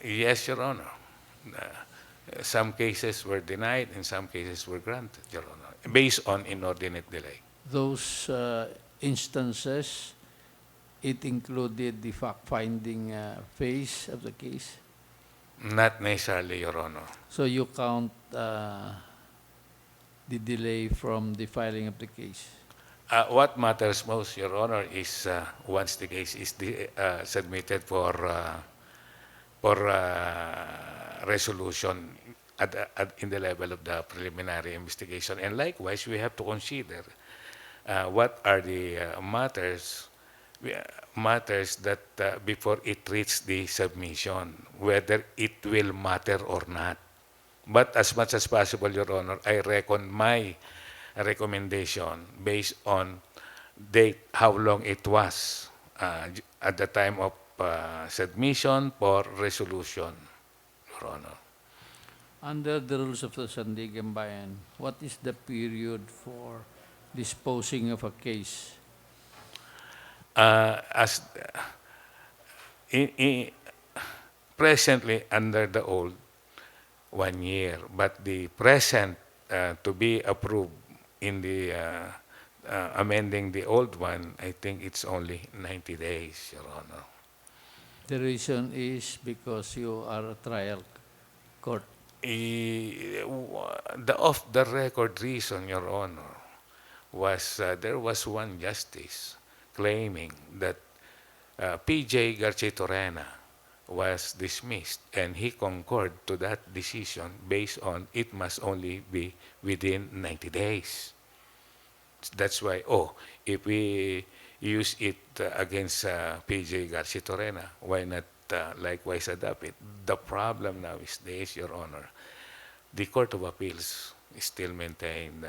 Yes, Your Honor. Some cases were denied and some cases were granted, Your Honor, based on inordinate delay. Those instances, it included the fact-finding phase of the case? Not necessarily, Your Honor. So you count the delay from the filing of the case? What matters most, Your Honor, is once the case is submitted for resolution in the level of the preliminary investigation. And likewise, we have to consider what are the matters that before it reaches the submission, whether it will matter or not. But as much as possible, Your Honor, I reckon my recommendation based on how long it was at the time of submission for resolution, Your Honor. Under the rules of the Sandigan-Bayan, what is the period for disposing of a case? Presently under the old, 1 year, but the present to be approved in the amending the old one, I think it's only 90 days, Your Honor. The reason is because you are a trial court. The off-the-record reason, Your Honor, was there was one justice claiming that P.J. Garcia was dismissed, and he concurred to that decision based on it must only be within 90 days. That's why, if we use it against PJ Garcia Torena, why not likewise adopt it? The problem now is this, Your Honor. The Court of Appeals still maintained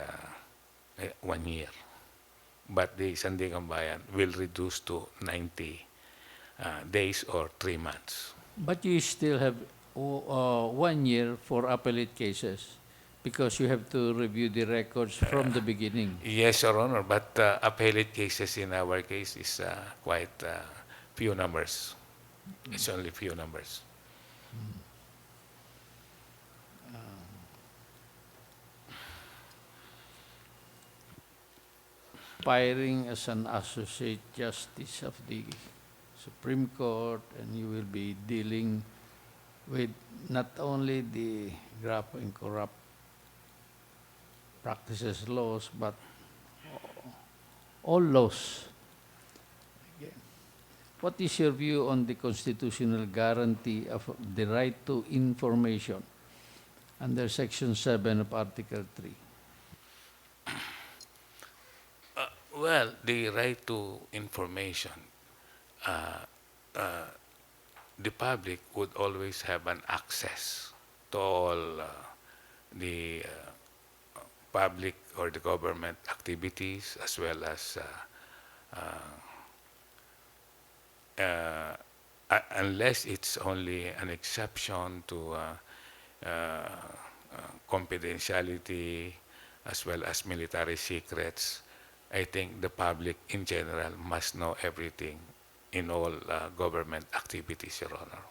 1 year. But the Sandigan Bayan will reduce to 90 days or 3 months. But you still have 1 year for appellate cases because you have to review the records from the beginning. Yes, Your Honor, but appellate cases in our case is quite few numbers. It's only few numbers. Aspiring as an Associate Justice of the Supreme Court, and you will be dealing with not only the graft and corrupt practices laws, but all laws. Okay. What is your view on the constitutional guarantee of the right to information under Section 7 of Article 3? Well, the right to information, the public would always have an access to all the public or the government activities, as well as unless it's only an exception to confidentiality as well as military secrets. I think the public in general must know everything in all government activities, Your Honor.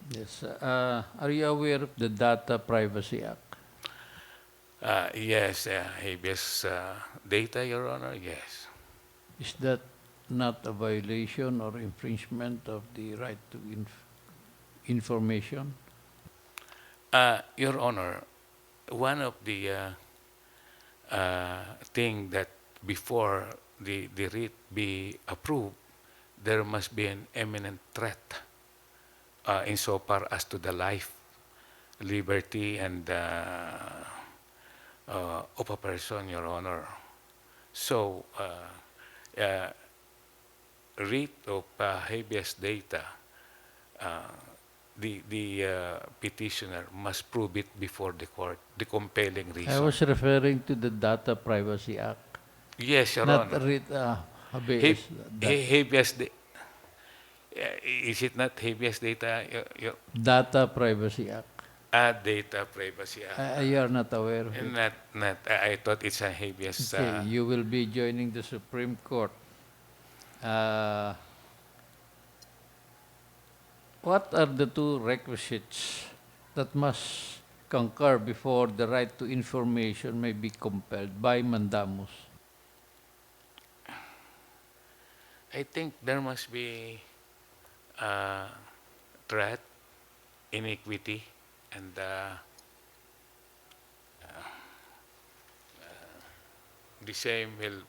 Yes. Are you aware of the Data Privacy Act? Yes, habeas data, Your Honor, yes. Is that not a violation or infringement of the right to information? Your Honor, one of the thing that before the writ be approved, there must be an imminent threat insofar as to the life, liberty, and of a person, Your Honor. So, writ of habeas data, the petitioner must prove it before the court, the compelling reason. I was referring to the Data Privacy Act, Yes, Your not Honor. habeas. Habeas is it not habeas data? Data Privacy Act. Data Privacy Act. You are not aware of it. Not. I thought it's a habeas. Okay, you will be joining the Supreme Court. What are the two requisites that must concur before the right to information may be compelled by mandamus? I think there must be threat, iniquity, and the same will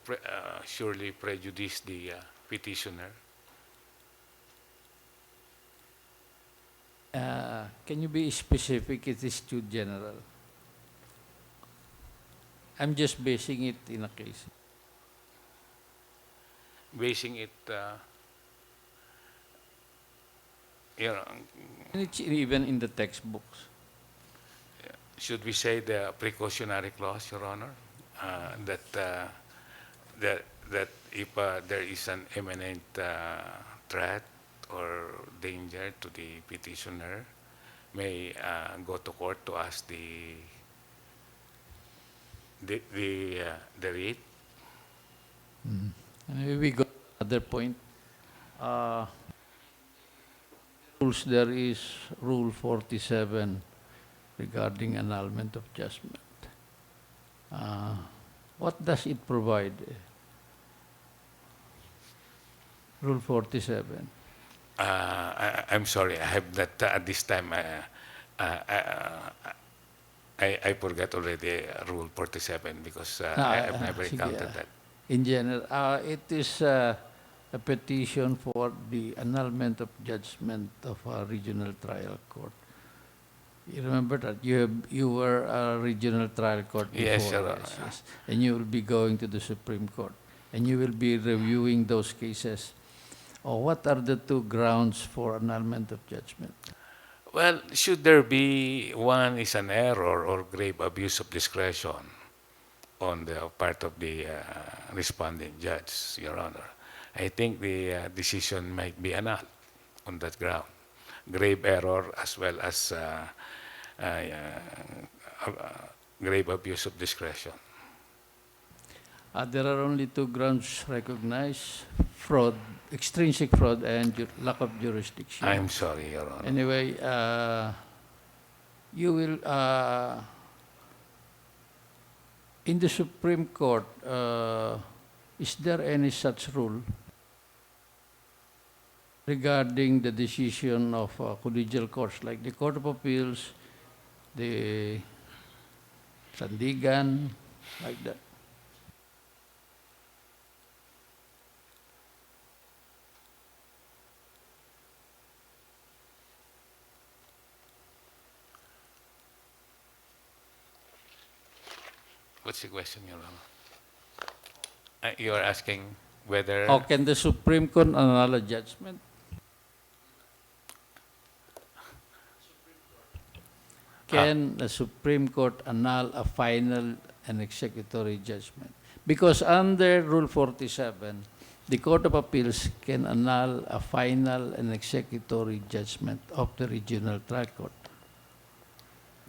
surely prejudice the petitioner. Can you be specific? It is too general. I'm just basing it in a case. Basing it, And it's even in the textbooks. should we say the precautionary clause, Your Honor, that if there is an imminent threat or danger to the petitioner, may go to court to ask the writ. And we go to another point. Rules, there is Rule 47 regarding annulment of judgment. What does it provide? Rule 47. I'm sorry, I have that at this time. I forgot already Rule 47 because I have never encountered that. In general, it is a petition for the annulment of judgment of a regional trial court. You remember that you were a regional trial court before. Yes, Your Honor. Yes. And you will be going to the Supreme Court, and you will be reviewing those cases. What are the two grounds for annulment of judgment? Well, should there be one is an error or grave abuse of discretion on the part of the responding judge, Your Honor, I think the decision might be annulled on that ground. Grave error as well as grave abuse of discretion. There are only two grounds recognized: fraud, extrinsic fraud, and lack of jurisdiction. I'm sorry, Your Honor. Anyway, you will, in the Supreme Court, is there any such rule regarding the decision of collegial courts like the Court of Appeals, the Sandigan, like that? What's the question, Your Honor? You are asking whether... How can the Supreme Court annul a judgment? Can the Supreme Court annul a final and executory judgment? Because under Rule 47, the Court of Appeals can annul a final and executory judgment of the regional trial court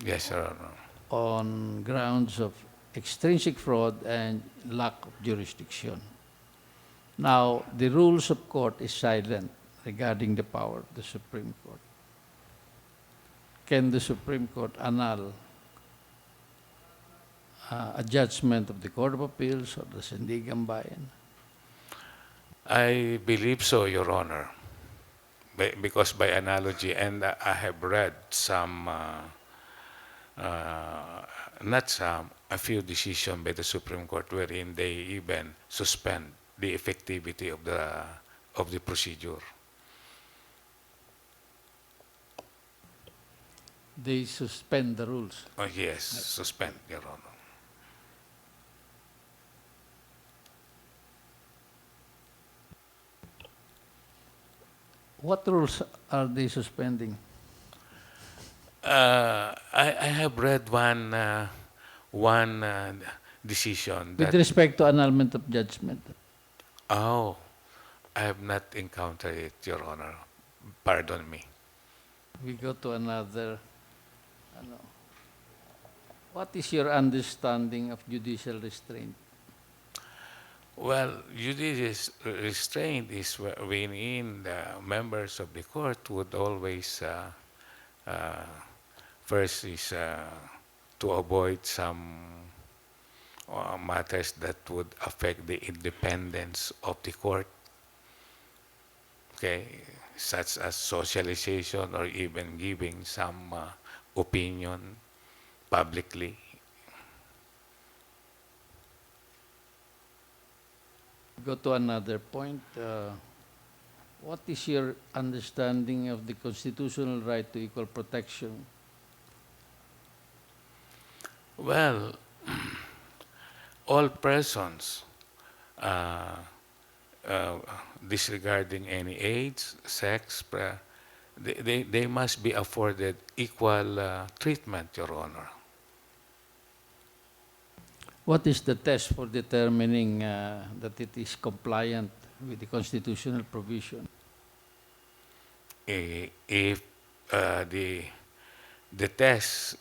Yes, Your Honor. on grounds of extrinsic fraud and lack of jurisdiction. Now, the rules of court is silent regarding the power of the Supreme Court. Can the Supreme Court annul a judgment of the Court of Appeals or the Sandigan Bayan? I believe so, Your Honor. Because by analogy, and I have read some, not some, a few decisions by the Supreme Court wherein they even suspend the effectivity of the procedure. They suspend the rules. Oh, yes, suspend, Your Honor. What rules are they suspending? I have read one decision With that... respect to annulment of judgment. Oh, I have not encountered it, Your Honor. Pardon me. We go to another. What is your understanding of judicial restraint? Well, judicial restraint is wherein the members of the court would always first is to avoid some matters that would affect the independence of the court, okay, such as socialization or even giving some opinion publicly. Go to another point. What is your understanding of the constitutional right to equal protection? Well, all persons, disregarding any age, sex, they must be afforded equal treatment, Your Honor. What is the test for determining that it is compliant with the constitutional provision? If the test,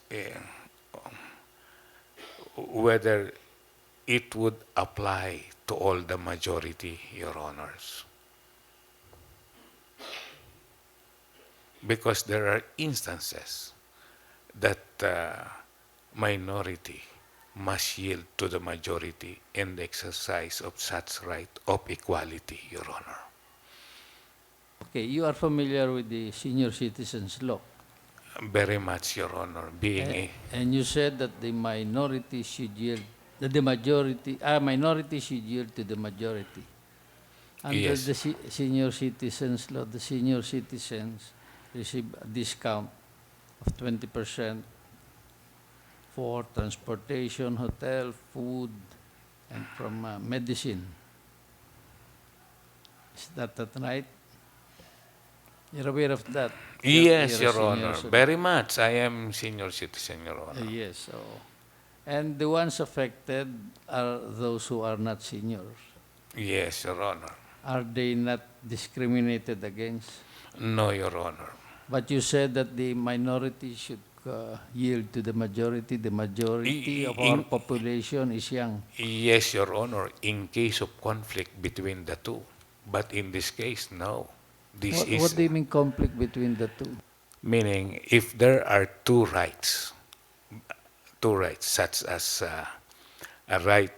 whether it would apply to all the majority, Your Honors. Because there are instances that minority must yield to the majority in the exercise of such right of equality, Your Honor. Okay, you are familiar with the senior citizens law. Very much, Your Honor. And you said that the minority should yield, that the majority, minority should yield to the majority. Under Yes. the senior citizens law, the senior citizens receive a discount of 20% for transportation, hotel, food, and from medicine. Is that right? You're aware of that? Yes, You're a Your senior Honor. citizen. Very much. I am senior citizen, Your Honor. Yes. So, and the ones affected are those who are not seniors. Yes, Your Honor. Are they not discriminated against? No, Your Honor. But you said that the minority should yield to the majority. The majority of our population is young. Yes, Your Honor, in case of conflict between the two. But in this case, no. This What, is what do you mean conflict between the two? meaning if there are two rights, such as a right,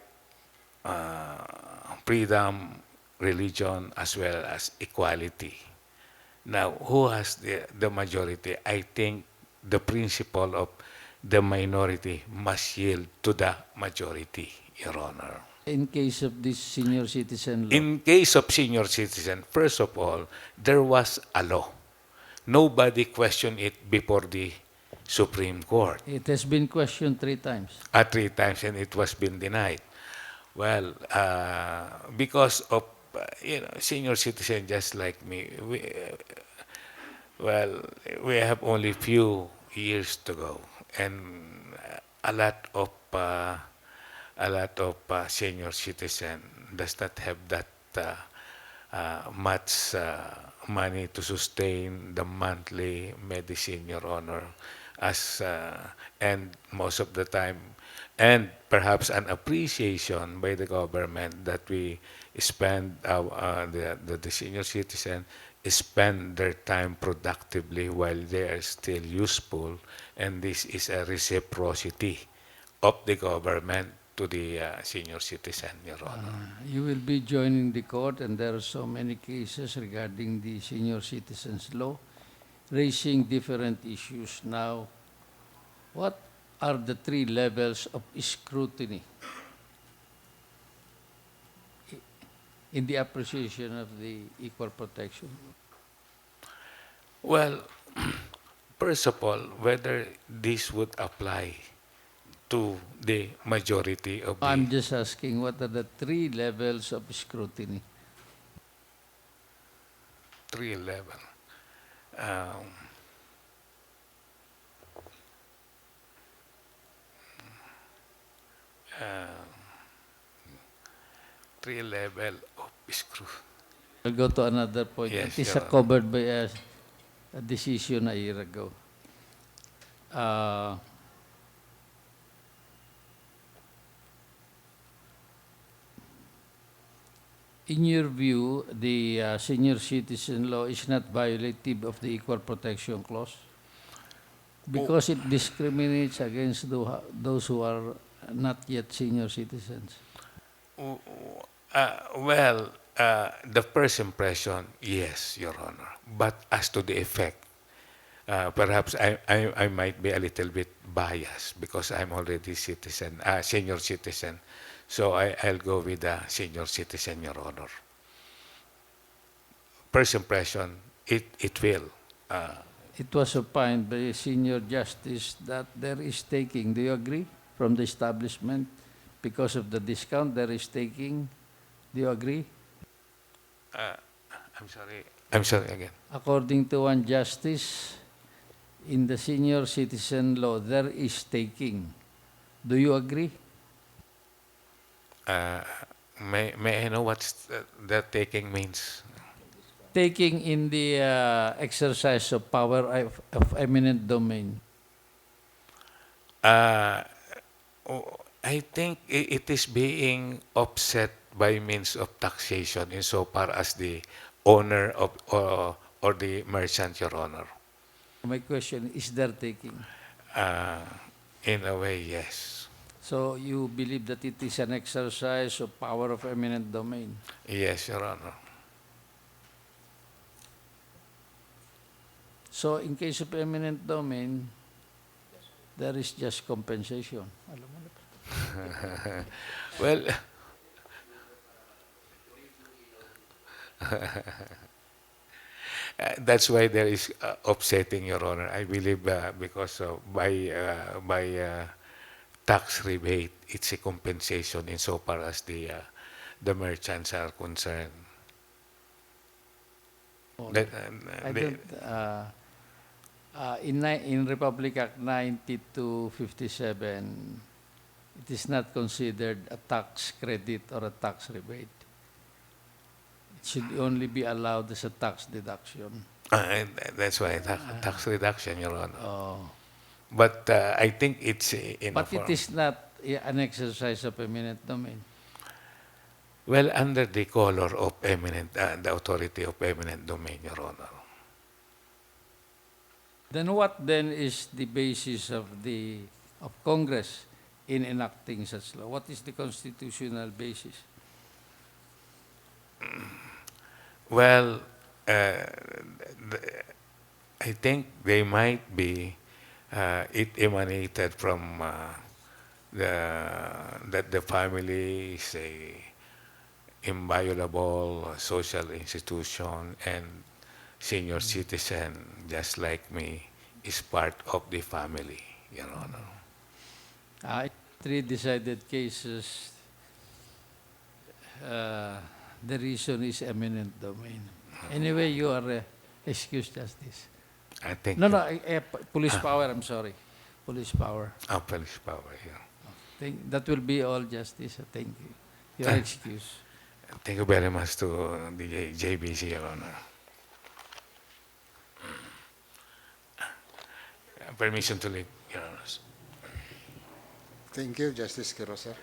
freedom, religion, as well as equality. Now, who has the majority? I think the principle of the minority must yield to the majority, Your Honor. In case of this senior citizen law, In case of senior citizen, first of all, there was a law. Nobody questioned it before the Supreme Court. it has been questioned 3 times. 3 times, and it was been denied. Well, because of senior citizen just like me, we have only few years to go, and a lot of senior citizen does not have that much money to sustain the monthly medicine, Your Honor, and most of the time, and perhaps an appreciation by the government that we spend the senior citizen spend their time productively while they are still useful, and this is a reciprocity of the government to the senior citizen, Your Honor. You will be joining the court, and there are so many cases regarding the senior citizens law, raising different issues. Now, what are the 3 levels of scrutiny in the appreciation of the equal protection? Well, first of all, whether this would apply to the majority of the... I'm just asking, what are the 3 levels of scrutiny? 3 level. 3 level of scrutiny. I'll go to another point. Yes, It is Your Honor. covered by a decision a year ago. In your view, the senior citizen law is not violative of the Equal Protection Clause because it discriminates against those who are not yet senior citizens. The first impression, yes, Your Honor. But as to the effect, perhaps I might be a little bit biased because I'm already senior citizen. So I'll go with the senior citizen, Your Honor. First impression, it will. It was opined by a senior justice that there is taking. Do you agree? From the establishment, because of the discount, there is taking. Do you agree? I'm sorry again. According to one justice, in the senior citizen law, there is taking. Do you agree? May I know what that taking means? Taking in the exercise of power of eminent domain. I think it is being offset by means of taxation insofar as the owner of or the merchant, Your Honor. My question, is there taking? In a way, yes. So you believe that it is an exercise of power of eminent domain? Yes, Your Honor. So in case of eminent domain, there is just compensation. Alam mo na ba? Well, That's why there is offsetting, Your Honor. I believe because of by tax rebate, it's a compensation insofar as the merchants are concerned. That, I they- don't, in Republic Act 9257, it is not considered a tax credit or a tax rebate. It should only be allowed as a tax deduction. and that's why tax reduction, Your Honor. Oh. But I think it's in a But form. it is not an exercise of eminent domain. Well, under the color of the authority of eminent domain, Your Honor. Then what then is the basis of Congress in enacting such law? What is the constitutional basis? Well, I think they might be, it emanated from that the family is a inviolable social institution and senior citizen, just like me, is part of the family, Your Honor. In 3 decided cases, the reason is eminent domain. Anyway, you are excused, Justice. I think. No, police power, I'm sorry. Police power. Police power, yeah. That will be all, Justice. Thank you. You are excused. Thank you very much to the JBC, Your Honor. Permission to leave, Your Honor. Thank you, Justice QUIROZ, sir.